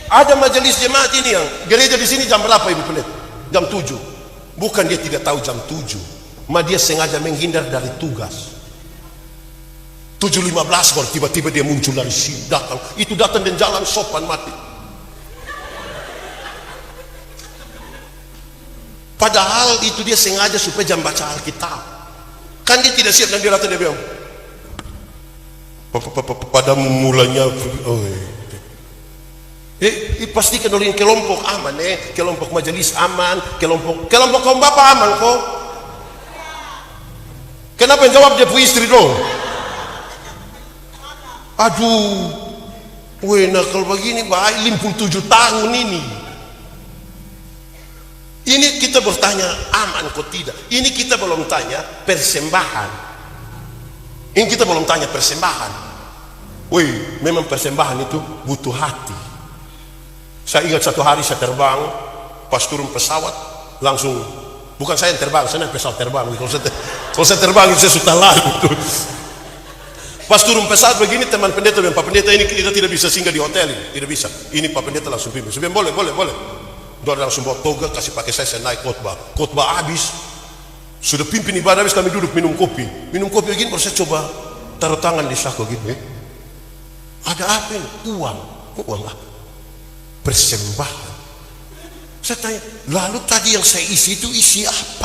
Ada majelis jemaat ini yang gereja di sini jam berapa Ibu Pendeta? Jam 7. Bukan dia tidak tahu jam 7, ma dia sengaja menghindar dari tugas. 7.15 baru tiba-tiba dia muncul dari sini, datang. Itu datang dan jalan sopan mati. Padahal itu dia sengaja supaya jam baca Alkitab. Kan dia tidak siap dan dia datang, dia bilang, pada mulanya pastikan oleh kelompok aman, kelompok majelis aman, kelompok kaum bapak aman kok. Kenapa yang jawab dia pu istri dong? Aduh, nakal begini baik 57 tahun ini. Ini kita bertanya aman kok tidak. Ini kita belum tanya persembahan. Ini kita belum tanya persembahan. Memang persembahan itu butuh hati. Saya ingat satu hari saya terbang, pas turun pesawat langsung, bukan saya yang terbang, saya naik pesawat terbang. Kalau saya terbang itu saya sudah lari. Pas turun pesawat begini, teman pendeta bilang, Pak Pendeta, ini kita tidak bisa singgah di hotel ini, tidak bisa. Ini Pak Pendeta langsung pimpin. Saya bilang, boleh. Dia langsung bawa toga, kasih pakai saya naik khotbah habis, sudah pimpin ibadah habis, kami duduk minum kopi begini, baru saya coba taruh tangan di saku gini. Ada apa ini? Uang apa? Persembahan. Saya tanya, lalu tadi yang saya isi itu isi apa?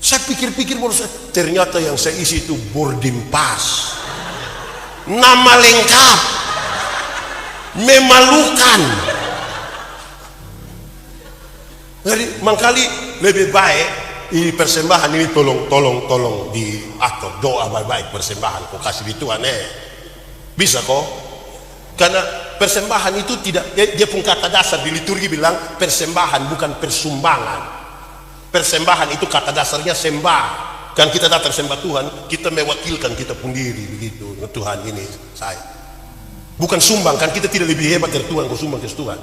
Saya pikir-pikir baru ternyata yang saya isi itu boarding pass, nama lengkap, memalukan. Jadi mangkali lebih baik ini persembahan ini tolong diatur, doa baik-baik persembahan kok kasih itu aneh. Bisa kok. Karena persembahan itu tidak, dia pun kata dasar di liturgi bilang persembahan bukan persumbangan. Persembahan itu kata dasarnya sembah. Kan kita datang sembah Tuhan, kita mewakilkan kita pun diri begitu. Tuhan ini saya. Bukan sumbang, kan kita tidak lebih hebat dari Tuhan, kok sumbang ke Tuhan.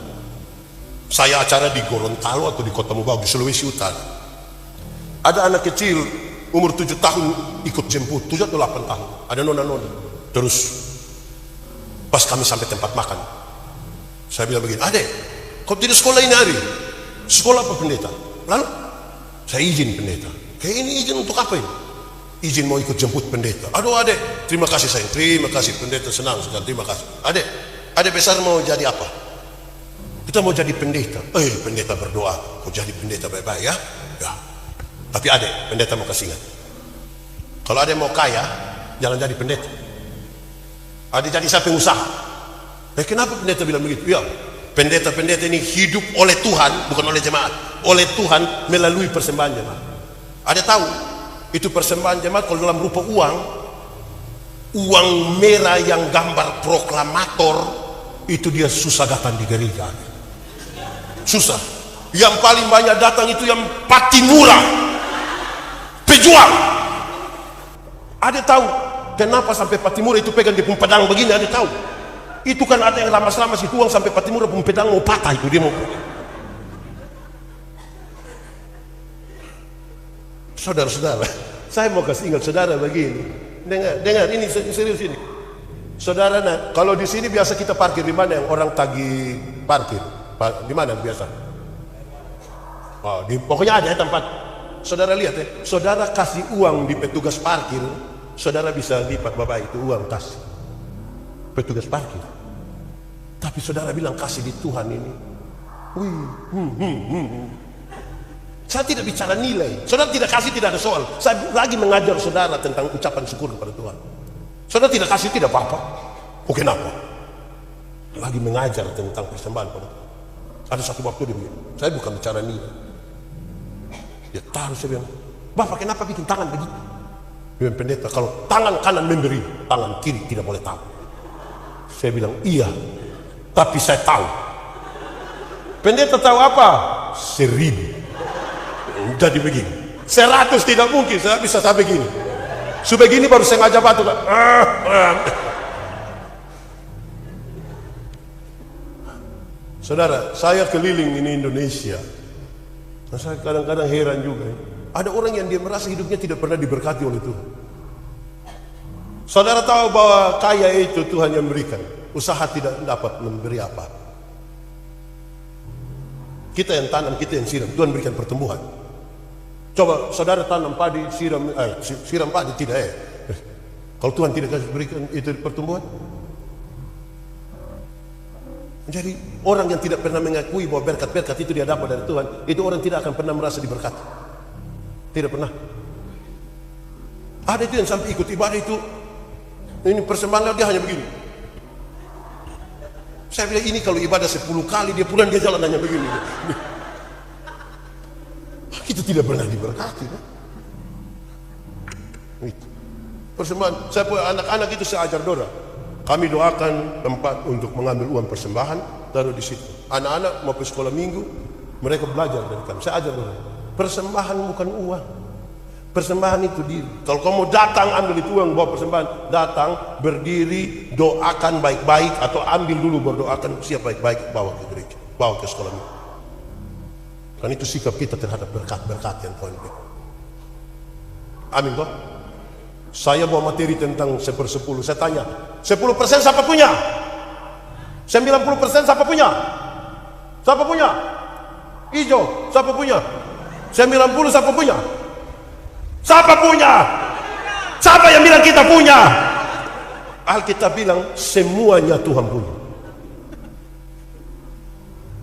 Saya acara di Gorontalo atau di Kota Mubao di Sulawesi Utara. Ada anak kecil umur 7 tahun ikut jemput, 7 atau 8 tahun. Ada nona-nona. Terus pas kami sampai tempat makan, saya bilang begini, Adek, kau tidak sekolah ini hari? Sekolah apa Pendeta? Lalu saya izin Pendeta. Kayak ini izin untuk apa ini? Izin mau ikut jemput Pendeta. Aduh Adek, terima kasih sayang, terima kasih Pendeta, senang sekali, terima kasih. Adek besar mau jadi apa? Kita mau jadi pendeta. Pendeta berdoa, mau jadi pendeta baik-baik ya. Tapi Adek, Pendeta mau kasih ingat, kalau Adek mau kaya, jangan jadi pendeta. Adek jadi siapa yang usaha. Kenapa Pendeta bilang begitu? Ya, pendeta-pendeta ini hidup oleh Tuhan, bukan oleh jemaat. Oleh Tuhan melalui persembahan jemaat. Adek tahu, itu persembahan jemaat kalau dalam rupa uang merah yang gambar proklamator, itu dia susah datang di gereja. Susah. Yang paling banyak datang itu yang patimura, pejuang. Ada tahu kenapa sampai patimura itu pegang di pun pedang begini? Ada tahu? Itu kan ada yang ramas-ramas itu uang sampai patimura pun pedang mau patah itu dia mau. Saudara-saudara, saya mau kasih ingat saudara begini. Dengar ini serius ini. Saudara, kalau di sini biasa kita parkir di mana yang orang tagih parkir? Di mana biasa? Pokoknya ada tempat. Saudara lihat ya, saudara kasih uang di petugas parkir, saudara bisa lipat bapak itu uang kasih petugas parkir. Tapi saudara bilang kasih di Tuhan ini. Saya tidak bicara nilai. Saudara tidak kasih, tidak ada soal. Saya lagi mengajar saudara tentang ucapan syukur kepada Tuhan. Saudara tidak kasih, tidak apa-apa. Kenapa? Lagi mengajar tentang persembahan pada Tuhan. Ada satu waktu dia bilang, saya bukan bicara nilai. Dia taruh, saya bilang, Bapak kenapa bikin tangan begitu? Dia bilang, pendeta, kalau tangan kanan memberi, tangan kiri tidak boleh tahu. Saya bilang, iya, tapi saya tahu. Pendeta tahu apa? 1000. Jadi begini, 100 tidak mungkin, saya bisa sampai gini. Supaya gini baru saya ngajak batu. Saudara, saya keliling ini Indonesia. Nah, saya kadang-kadang heran juga. Ada orang yang dia merasa hidupnya tidak pernah diberkati oleh Tuhan. Saudara tahu bahwa kaya itu Tuhan yang memberikan. Usaha tidak dapat memberi apa. Kita yang tanam, kita yang siram. Tuhan berikan pertumbuhan. Coba saudara tanam padi, siram padi, tidak ya. Kalau Tuhan tidak kasih berikan itu pertumbuhan. Jadi orang yang tidak pernah mengakui bahwa berkat-berkat itu dia dapat dari Tuhan, itu orang tidak akan pernah merasa diberkati. Tidak pernah. Ada itu yang sampai ikut ibadah itu, ini persembahan dia hanya begini. Saya bilang ini kalau ibadah 10 kali dia pulang dia jalan hanya begini. Kita tidak pernah diberkati. Itu. Persembahan, saya punya anak-anak itu saya ajar doa. Kami doakan tempat untuk mengambil uang persembahan, taruh di situ. Anak-anak mau ke sekolah minggu, mereka belajar dari kami. Saya ajar doa. Persembahan bukan uang. Persembahan itu diri. Kalau kamu datang ambil itu uang bawa persembahan, datang berdiri doakan baik-baik atau ambil dulu berdoakan siap baik-baik bawa ke gereja, bawa ke sekolah minggu. Kan itu sikap kita terhadap berkat-berkat yang Tuhan berikan. Amin toh? Saya bawa materi tentang 1/10. Saya tanya, 10% siapa punya? 90% siapa punya? Siapa punya? Hijau, siapa punya? 90 siapa punya? Siapa punya? Siapa yang bilang kita punya? Alkitab bilang semuanya Tuhan punya.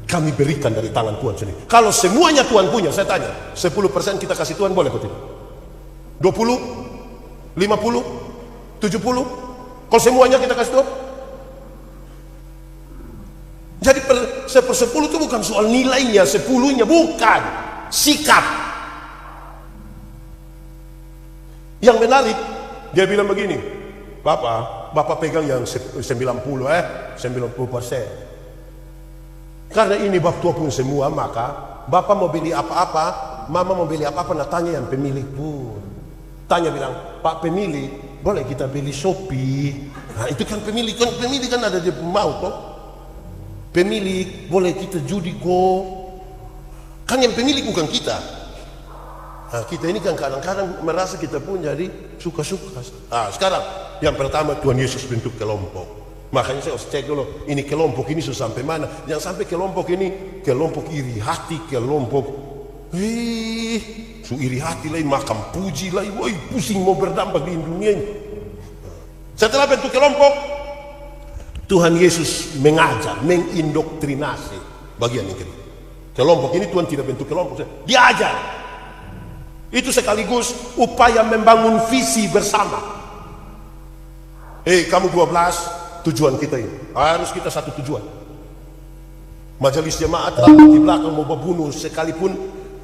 Kami berikan dari tangan Tuhan sendiri. Kalau semuanya Tuhan punya, saya tanya, 10% kita kasih Tuhan boleh atau tidak? 20? 50? 70? Kalau semuanya kita kasih Tuhan? Jadi 1/10 itu bukan soal nilainya, 10-nya bukan. Sikap. Yang menarik, dia bilang begini, Bapak pegang yang 90%. Karena ini Bapak tua pun semua, maka Bapak mau beli apa-apa, Mama mau beli apa-apa, nah tanya yang pemilik pun. Tanya bilang, Pak pemilik, boleh kita beli Shopee? Nah itu kan pemilik kan ada dia mau toh. Pemilik, boleh kita judi kok. Kan yang pemilik bukan kita. Nah, kita ini kan kadang-kadang merasa kita pun jadi suka-suka. Nah, sekarang yang pertama Tuhan Yesus bentuk kelompok. Makanya saya harus cek dulu, ini kelompok ini sudah sampai mana. Jangan sampai kelompok ini kelompok iri hati, kelompok su iri hati lagi, makan puji lagi, woi pusing mau berdampak di dunia ini. Setelah bentuk kelompok, Tuhan Yesus mengajar, mengindoktrinasi bagian yang kedua. Kelompok ini Tuhan tidak bentuk kelompok, dia ajar. Itu sekaligus upaya membangun visi bersama. Kamu 12, tujuan kita ini harus kita satu tujuan. Majelis jemaat rapat di belakang mau membunuh sekalipun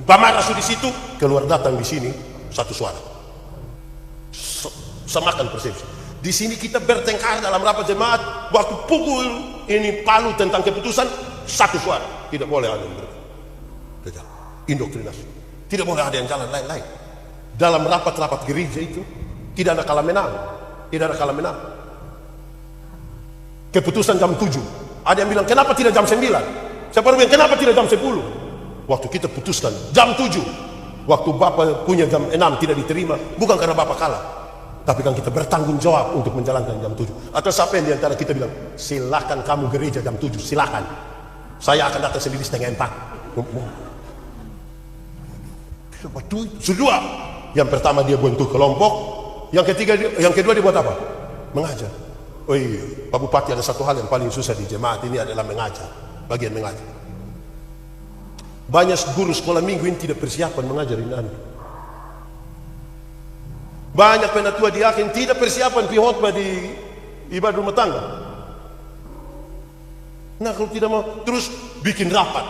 Bamarasu di situ, keluar datang di sini satu suara. Samakan persepsi. Di sini kita bertengkar dalam rapat jemaat, waktu pukul ini palu tentang keputusan, satu suara. Tidak boleh ada yang berbeda. Indoktrinasi. Tidak boleh ada yang jalan lain-lain. Dalam rapat-rapat gereja itu tidak ada kalah menang. Tidak ada kalah menang. Keputusan jam 7. Ada yang bilang kenapa tidak jam 9? Saya baru bilang kenapa tidak jam 10? Waktu kita putuskan jam 7. Waktu Bapak punya jam 6 tidak diterima, bukan karena Bapak kalah, tapi kan kita bertanggung jawab untuk menjalankan jam 7. Atau siapa yang diantara kita bilang silakan kamu gereja jam 7, silakan. Saya akan datang sendiri setengah 4. Kedua, yang pertama dia bentuk kelompok, yang kedua dia buat apa? Mengajar. Oh iya, Pak Bupati, ada satu hal yang paling susah di jemaat ini adalah mengajar, bagian mengajar. Banyak guru sekolah minggu ini tidak persiapan mengajar ini. Banyak penatua diaken tidak persiapan pi khotbah di ibadah rumah tangga. Nah, kalau tidak mau terus bikin rapat,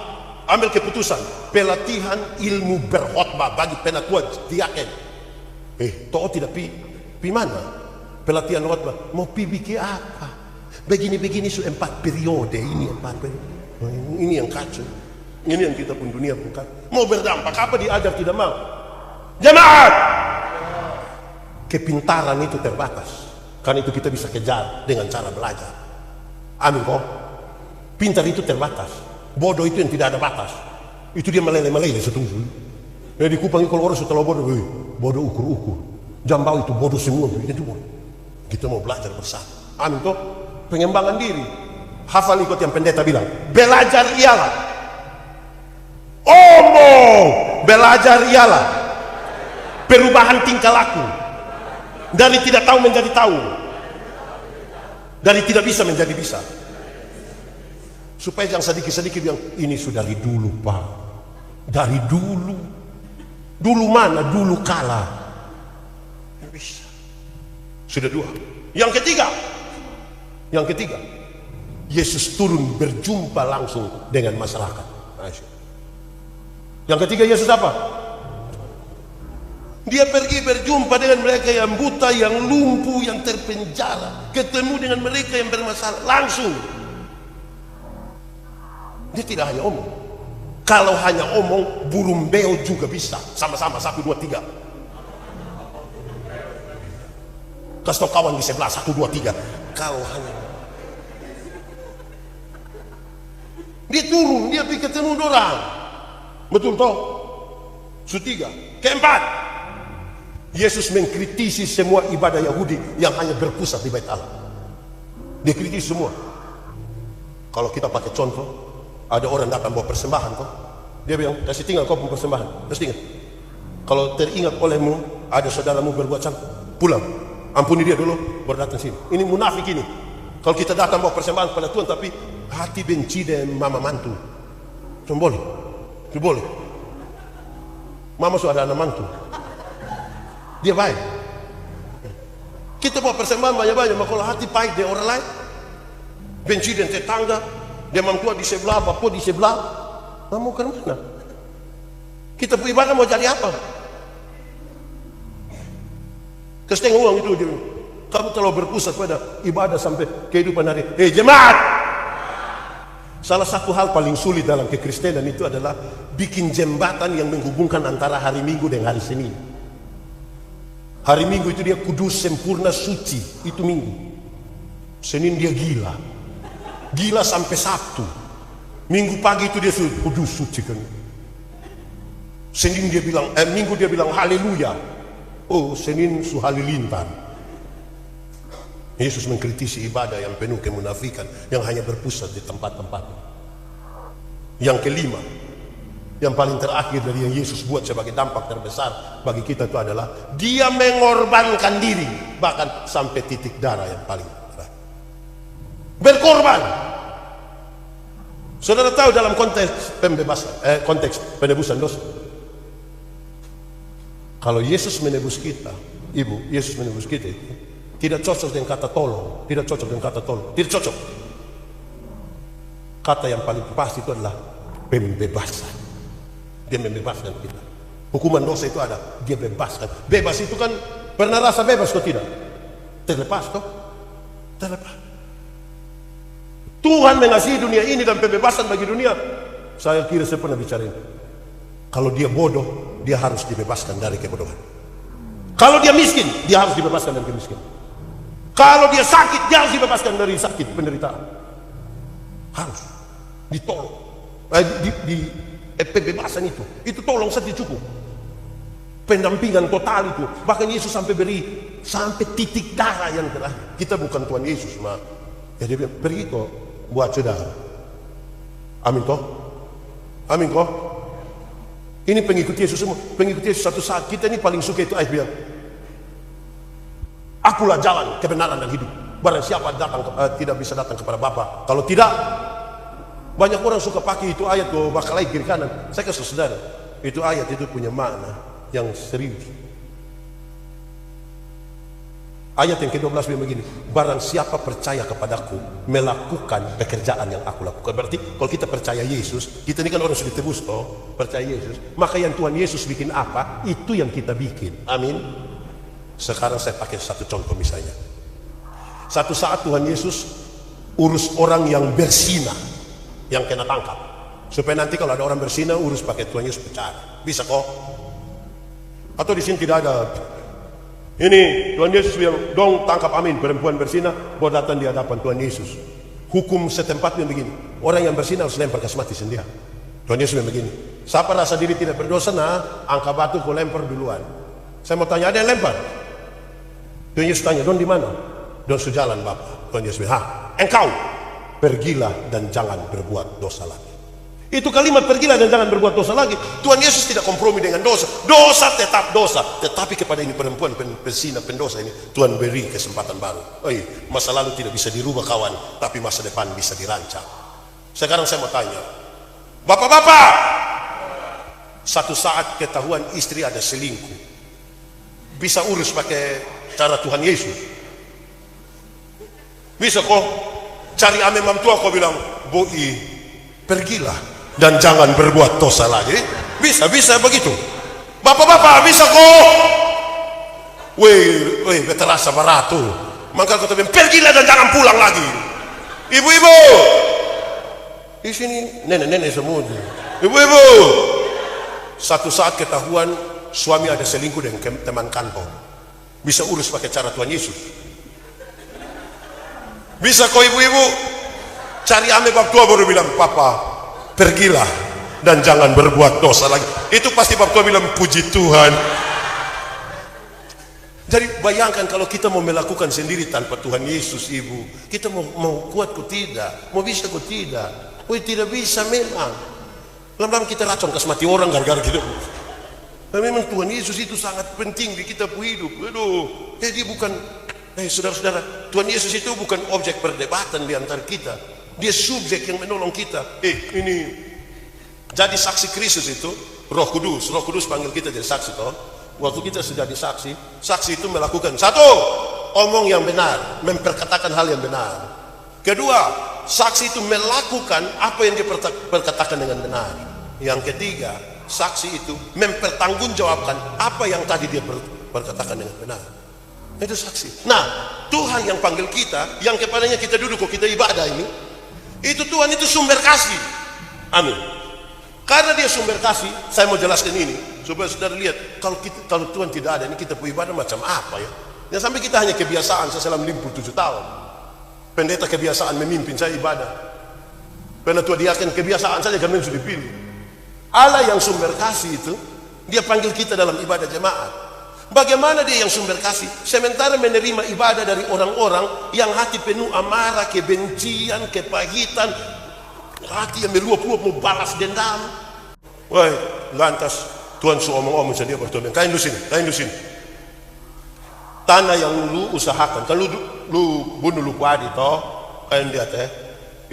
ambil keputusan pelatihan ilmu berkhotbah bagi penatua diaken. Toh tidak pi mana? Pelatihan khotbah mau pi bikin apa? Begini su 4 periode ini, 4 periode. Ini yang kacau. Ini yang kita pun dunia bukan. Mau berdampak apa diajar tidak mau. Jemaat, kepintaran itu terbatas. Karena itu kita bisa kejar dengan cara belajar. Amin kok. Pintar itu terbatas. Bodoh itu yang tidak ada batas. Itu dia meleleh-meleleh setuju. Di Kupang kalau orang setelah bodoh ukur-ukur. Jambau itu bodoh semua. Itu bodoh. Kita mau belajar bersama. Amin kok. Pengembangan diri. Hafal ikut yang pendeta bilang. Belajar ialah. Belajar ialah perubahan tingkah laku. Dari tidak tahu menjadi tahu. Dari tidak bisa menjadi bisa. Supaya jangan sedikit-sedikit bilang, ini sudah dari dulu Pak. Dari dulu. Dulu mana? Dulu kala. Tidak bisa. Sudah 2. Yang ketiga. Yesus turun berjumpa langsung dengan masyarakat. Yang ketiga Yesus apa? Dia pergi berjumpa dengan mereka yang buta, yang lumpuh, yang terpenjara. Ketemu dengan mereka yang bermasalah langsung. Dia tidak hanya omong. Kalau hanya omong, burung beo juga bisa. Sama-sama 1, 2, 3. Kasih tau kawan di sebelah 1, 2, 3. Kalau hanya dia turun, dia pergi ketemu orang. Betul toh? Ketiga. Keempat, Yesus mengkritisi semua ibadah Yahudi yang hanya berpusat di Bait Allah. Dia kritisi semua. Kalau kita pakai contoh, ada orang datang bawa persembahan toh, dia bilang, kasih tinggal kau pun persembahan. Kasih tinggal. Kalau teringat olehmu ada saudaramu berbuat salah, pulang, ampuni dia dulu, baru datang sini. Ini munafik ini. Kalau kita datang bawa persembahan kepada Tuhan tapi hati benci dengan mama mantu, cuma boleh. Itu boleh. Mama sudah ada anak mantu. Dia baik. Kita bawa persembahan banyak-banyak, maka kalau hati pahit dengan orang lain, benci dengan tetangga, dia mantua di sebelah, bapak di sebelah, mau ke mana? Kita ibadah mau jadi apa? Kesetengah uang itu dia. Kamu terlalu berpusat pada ibadah sampai kehidupan hari. Jemaat! Salah satu hal paling sulit dalam kekristenan itu adalah bikin jembatan yang menghubungkan antara hari Minggu dengan hari Senin. Hari Minggu itu dia kudus, sempurna, suci. Itu Minggu. Senin dia gila. Gila sampai Sabtu. Minggu pagi itu dia kudus, suci kan. Senin dia bilang, Minggu dia bilang haleluya. Oh, Senin su halilintar. Yesus mengkritisi ibadah yang penuh kemunafikan, yang hanya berpusat di tempat-tempat. Yang kelima, yang paling terakhir dari yang Yesus buat sebagai dampak terbesar bagi kita itu adalah dia mengorbankan diri, bahkan sampai titik darah yang paling terakhir. Berkorban. Saudara tahu dalam konteks pembebasan, konteks penebusan dosa, kalau Yesus menebus kita, Ibu, Yesus menebus kita itu tidak cocok dengan kata tolong, tidak cocok dengan kata tolong, tidak cocok. Kata yang paling pasti itu adalah pembebasan. Dia membebaskan kita. Hukuman dosa itu ada, dia bebaskan. Bebas itu kan pernah rasa bebas atau tidak? Terlepas toh? Terlepas. Tuhan mengasihi dunia ini dan pembebasan bagi dunia. Saya kira saya pernah bicara ini. Kalau dia bodoh, dia harus dibebaskan dari kebodohan. Kalau dia miskin, dia harus dibebaskan dari kemiskinan. Kalau dia sakit, dia harus dibebaskan dari sakit, penderitaan. Harus ditolong. Pembebasan itu tolong saja cukup. Pendampingan total itu. Bahkan Yesus sampai beri sampai titik darah yang terakhir. Kita bukan Tuhan Yesus, ma. Ya dia bilang, pergi kok buat saudara. Amin toh? Amin kok? Ini pengikut Yesus semua. Pengikut Yesus satu saat kita ini paling suka itu ayat bilang, akulah jalan, kebenaran dan hidup. Barang siapa tidak bisa datang kepada Bapa kalau tidak. Banyak orang suka pakai itu ayat ke bakal kiri kanan. Saya kasih saudara, itu ayat itu punya makna yang serius. Ayat yang ke-12 bilang begini, barang siapa percaya kepadaku melakukan pekerjaan yang aku lakukan. Berarti kalau kita percaya Yesus, kita ini kan orang sudah ditebus toh, percaya Yesus, maka yang Tuhan Yesus bikin apa, itu yang kita bikin. Amin. Sekarang saya pakai satu contoh misalnya. Satu saat Tuhan Yesus urus orang yang berzina, yang kena tangkap, supaya nanti kalau ada orang berzina urus pakai Tuhan Yesus bicara. Bisa kok? Atau di sini tidak ada. Ini Tuhan Yesus bilang, dong tangkap Amin, perempuan berzina, bawa datang di hadapan Tuhan Yesus. Hukum setempatnya begini, orang yang berzina harus lempar kasih mati sendiri. Tuhan Yesus bilang begini, siapa rasa diri tidak berdosa, nah angkat batu kau lempar duluan. Saya mau tanya, ada yang lempar? Tuhan Yesus tanya, don di mana? Don sejalan Bapak. Tuhan Yesus bilang, engkau pergilah dan jangan berbuat dosa lagi. Itu kalimat pergilah dan jangan berbuat dosa lagi. Tuhan Yesus tidak kompromi dengan dosa. Dosa tetap dosa. Tetapi kepada ini perempuan penzina pendosa ini, Tuhan beri kesempatan baru. Masa lalu tidak bisa dirubah kawan, tapi masa depan bisa dirancang. Sekarang saya mau tanya, bapak-bapak, satu saat ketahuan istri ada selingkuh, bisa urus pakai cara Tuhan Yesus? Bisa kok? Cari ame mamtua kau bilang, boi, pergilah dan jangan berbuat dosa lagi. Bisa begitu. Bapak-bapak bisa kok. Weh, terasa berat tuh. Maka kau bilang, pergilah dan jangan pulang lagi. Ibu-ibu, di sini nenek-nenek semua. Ibu-ibu, satu saat ketahuan suami ada selingkuh dengan teman kantor, bisa urus pakai cara Tuhan Yesus? Bisa kok ibu-ibu? Cari ame bab tua baru bilang, papa pergilah dan jangan berbuat dosa lagi. Itu pasti bab tua bilang, puji Tuhan. Jadi bayangkan kalau kita mau melakukan sendiri tanpa Tuhan Yesus, ibu, kita mau kuat kok tidak, mau bisa kok tidak. Tidak bisa memang. Lama-lama kita racun kasih mati orang gara-gara kita. Dan memang Tuhan Yesus itu sangat penting di kita hidup. Dia bukan, saudara-saudara, Tuhan Yesus itu bukan objek perdebatan di antara kita. Dia subjek yang menolong kita. Ini jadi saksi Kristus itu Roh Kudus panggil kita jadi saksi toh. Waktu kita sudah jadi saksi itu melakukan satu, omong yang benar, memperkatakan hal yang benar. Kedua, saksi itu melakukan apa yang dia perkatakan dengan benar. Yang ketiga, saksi itu mempertanggungjawabkan apa yang tadi dia perkatakan dengan benar. Itu saksi. Nah, Tuhan yang panggil kita, yang kepadanya kita duduk kok kita ibadah ini, itu Tuhan itu sumber kasih. Amin. Karena dia sumber kasih, saya mau jelaskan ini supaya saudara lihat, kalau Tuhan tidak ada, ini kita ibadah macam apa ya? Yang sampai kita hanya kebiasaan. Saya selama 57 tahun pendeta kebiasaan memimpin saya ibadah. Karena Tuhan diakan kebiasaan saja kami sudah dipilih. Allah yang sumber kasih itu, dia panggil kita dalam ibadah jemaat. Bagaimana dia yang sumber kasih? Sementara menerima ibadah dari orang-orang yang hati penuh amarah, kebencian, kepahitan, hati yang meluap-luap mau balas dendam. Lantas Tuhan suruh omong-omong saja dia bertanya, kain lu sini. Tanah yang lu usahakan, kalau lu bunuh lu padi toh, kain lihat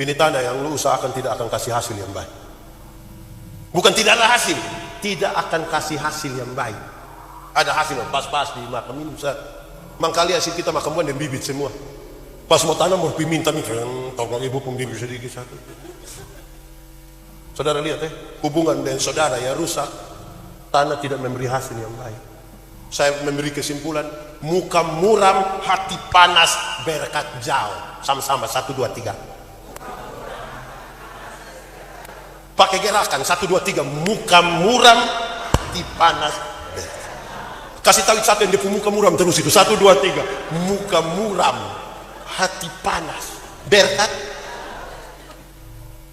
ini tanah yang lu usahakan tidak akan kasih hasil yang baik. Bukan tidak ada hasil, tidak akan kasih hasil yang baik. Ada hasil pas-pas di makam ini bisa mangkali hasil kita makam dan bibit semua. Pas mau tanam mau minta tolong ibu pembibit sedikit satu. Saudara lihat hubungan dengan saudara yang rusak, tanah tidak memberi hasil yang baik. Saya memberi kesimpulan, muka muram, hati panas, berkat jauh. Sama-sama 1, 2, 3. Pakai gerakan 1, 2, 3. Muka muram, hati panas. Kasih tahu satu yang dia muka muram terus itu. 1, 2, 3. Muka muram, hati panas, berkat.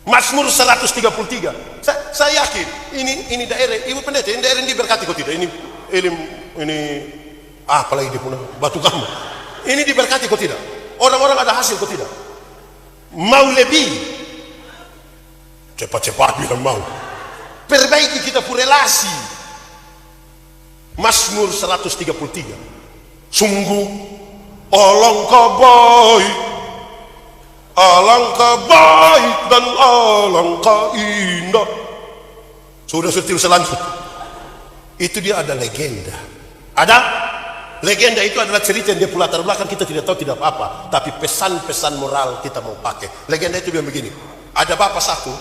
Mazmur 133. Saya yakin ini daerah ibu pendeta, ini daerah ini diberkati kok tidak? Ini apalagi dia punya batu kamu. Ini diberkati kok tidak? Orang-orang ada hasil kok tidak? Mau lebih cepat-cepat bilang mau. Perbaiki kita pun relasi. Mazmur 133. Sungguh alangkah baik, alangkah baik dan alangkah indah. Sudah setil selanjutnya. Itu dia ada legenda. Ada legenda, itu adalah cerita yang dia punya latar belakang, kita tidak tahu, tidak apa-apa, tapi pesan-pesan moral kita mau pakai. Legenda itu dia begini. Ada bapak satu,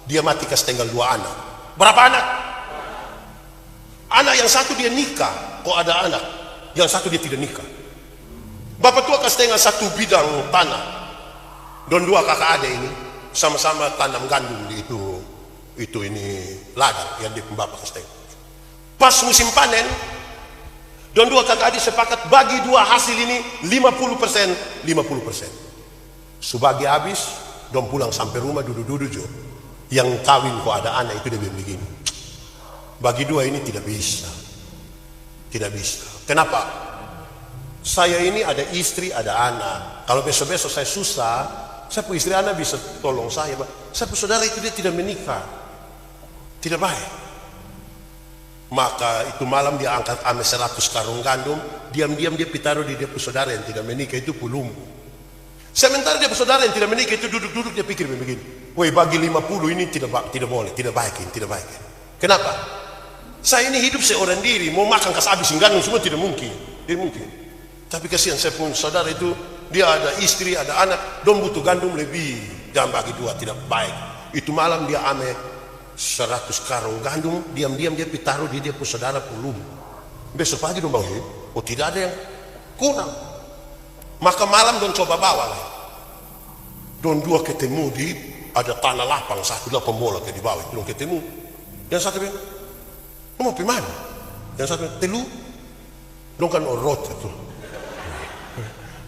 dia mati kasih tinggal 2 anak. Berapa anak? Anak yang satu dia nikah, kok ada anak yang satu dia tidak nikah. Bapak tua kasih tinggal 1 bidang tanah, dan 2 kakak adik ini sama-sama tanam gandum di itu ini ladang yang di bapak kasih tinggal. Pas musim panen, dan 2 kakak adik sepakat bagi 2 hasil ini 50%, 50%. Subagi habis, dan pulang sampai rumah duduk-duduk jo. Yang kawin kok ada anak itu dia bilang begini. Bagi 2 ini tidak bisa. Tidak bisa. Kenapa? Saya ini ada istri, ada anak. Kalau besok-besok saya susah, saya punya istri anak bisa tolong saya. Saya punya saudara itu dia tidak menikah. Tidak baik. Maka itu malam dia angkat ame 100 karung gandum, diam-diam dia pitaruh di dia saudara yang tidak menikah itu pulung. Sementara dia saudara yang tidak menikah itu duduk-duduk dia pikir begini, woi bagi 50 ini tidak boleh, tidak baik. Kenapa? Saya ini hidup seorang diri, mau makan kas habisin gandum semua tidak mungkin. Tapi kasihan saya pun saudara itu, dia ada istri, ada anak, dong butuh gandum lebih, jangan bagi 2, tidak baik. Itu malam dia ame 100 karung gandum, diam-diam dia pitaruh di dia saudara pulung. Besok pagi dong bang, oh tidak ada yang kurang. Maka malam don coba bawa lah. Don 2 ketemu di ada tanah lapang, 1 bola ke di bawah itu don ketemu. Yang satu bilang, mau pergi mana? Yang satu bilang, telu. Don kan orot itu.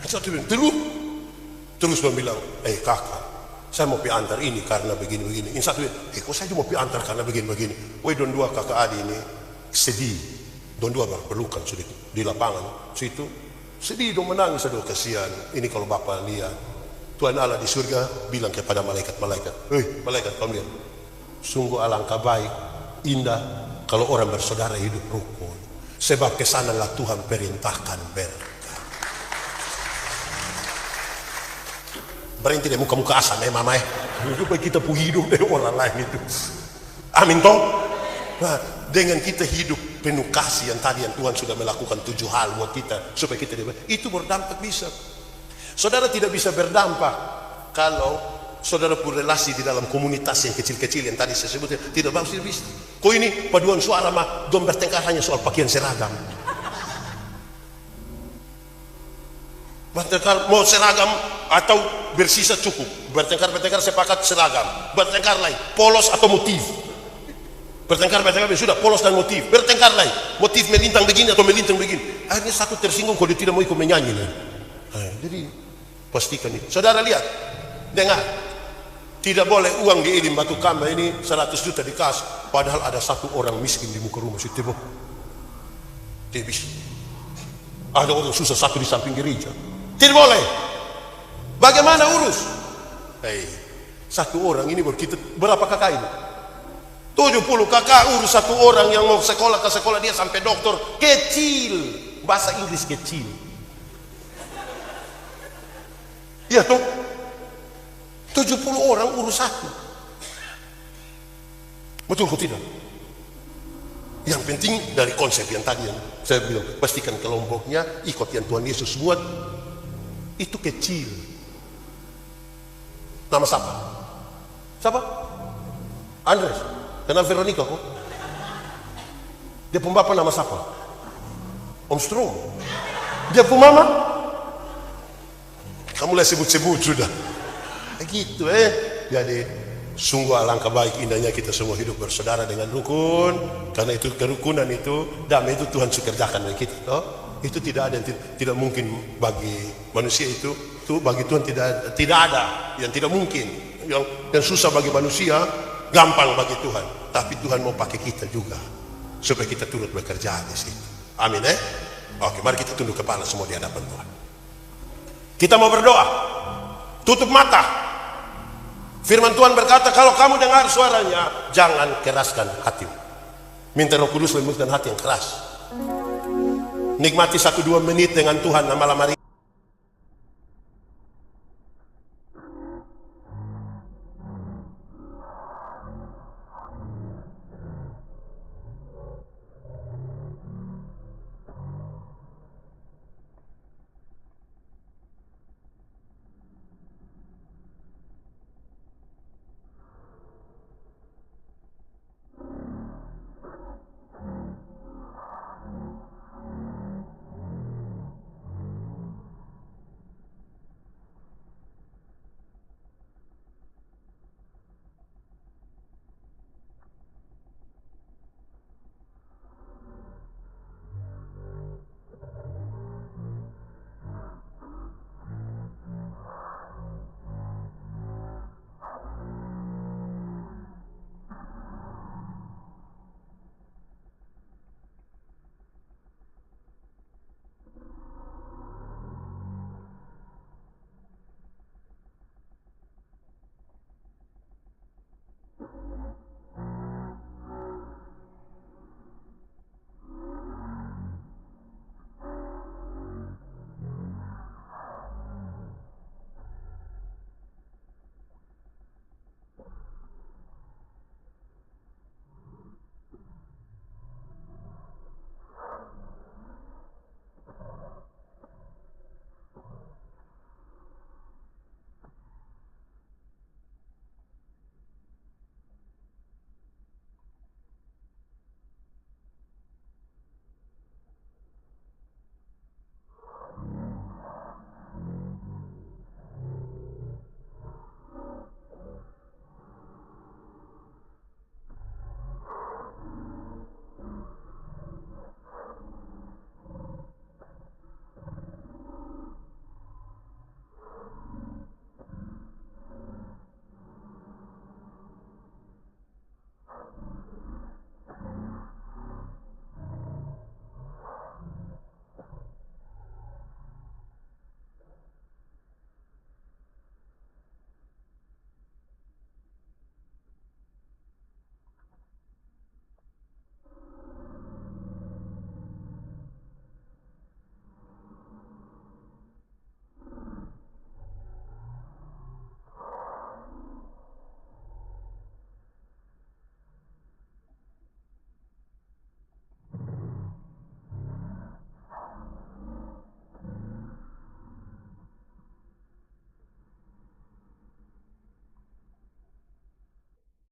Yang satu bilang, telu. Terus dia bilang, kakak, saya mau pergi antar ini karena begini-begini. Yang satu bilang, kok saya mau pergi antar karena begini-begini. Woi don 2 kakak adik ini sedih. Don 2 berpelukan sudah di lapangan situ. Sedih dong, menangis, aduh kasihan. Ini kalau bapak lihat Tuhan Allah di surga bilang kepada malaikat-malaikat, hei malaikat kamu lihat, sungguh alangkah baik, indah kalau orang bersaudara hidup rukun. Sebab kesanalah Tuhan perintahkan berkat. Berhenti deh muka-muka asam mama supaya kita pun hidup dari orang lain itu. Amin toh. Nah, dengan kita hidup penuh kasih yang tadi yang Tuhan sudah melakukan 7 hal buat kita supaya kita itu berdampak bisa. Saudara tidak bisa berdampak kalau saudara pun relasi di dalam komunitas yang kecil-kecil yang tadi saya sebutkan tidak bagus, tidak bisa. Kok ini paduan suara mah dong bertengkar hanya soal pakaian seragam. Bertengkar mau seragam atau bersisa cukup. Bertengkar sepakat seragam. Bertengkar lain polos atau motif. Bertengkar sudah polos dan motif. Bertengkar lagi motif melintang begini atau melintang begini. Akhirnya satu tersinggung kalau dia tidak mau ikut menyanyi nih. Jadi pastikan itu. Saudara lihat, dengar, tidak boleh uang di Elim Batu Kamba ini 100 juta dikasih, padahal ada 1 orang miskin di muka rumah situ. Tidak bisa. Ada orang susah 1 di samping gereja. Tidak boleh. Bagaimana urus? 1 orang ini kita berapa kakak ini? 70 kakak urus 1 orang yang mau sekolah ke sekolah dia sampai doktor kecil, bahasa Inggris kecil. Iya tuh 70 orang urus 1. Betul kok tidak? Yang penting dari konsep yang tadi yang saya bilang, pastikan kelompoknya ikut yang Tuhan Yesus buat itu kecil. Nama siapa? Siapa? Andres. Kenal Veronica kok? Dia pun bapak nama siapa? Om Strom. Dia pun mama? Kamu lah sebut-sebut sudah. Gitu Jadi sungguh alangkah baik indahnya kita semua hidup bersaudara dengan rukun. Karena itu kerukunan itu, damai itu Tuhan kerjakan dengan kita. Itu tidak ada yang tidak mungkin bagi manusia itu bagi Tuhan tidak ada yang tidak mungkin. Yang susah bagi manusia gampang bagi Tuhan. Tapi Tuhan mau pakai kita juga supaya kita turut bekerja di situ. Amin Oke, mari kita tunduk kepala semua di hadapan Tuhan. Kita mau berdoa. Tutup mata. Firman Tuhan berkata, kalau kamu dengar suaranya, jangan keraskan hatimu. Minta Roh Kudus lembutkan hati yang keras. Nikmati 1-2 menit dengan Tuhan malam hari.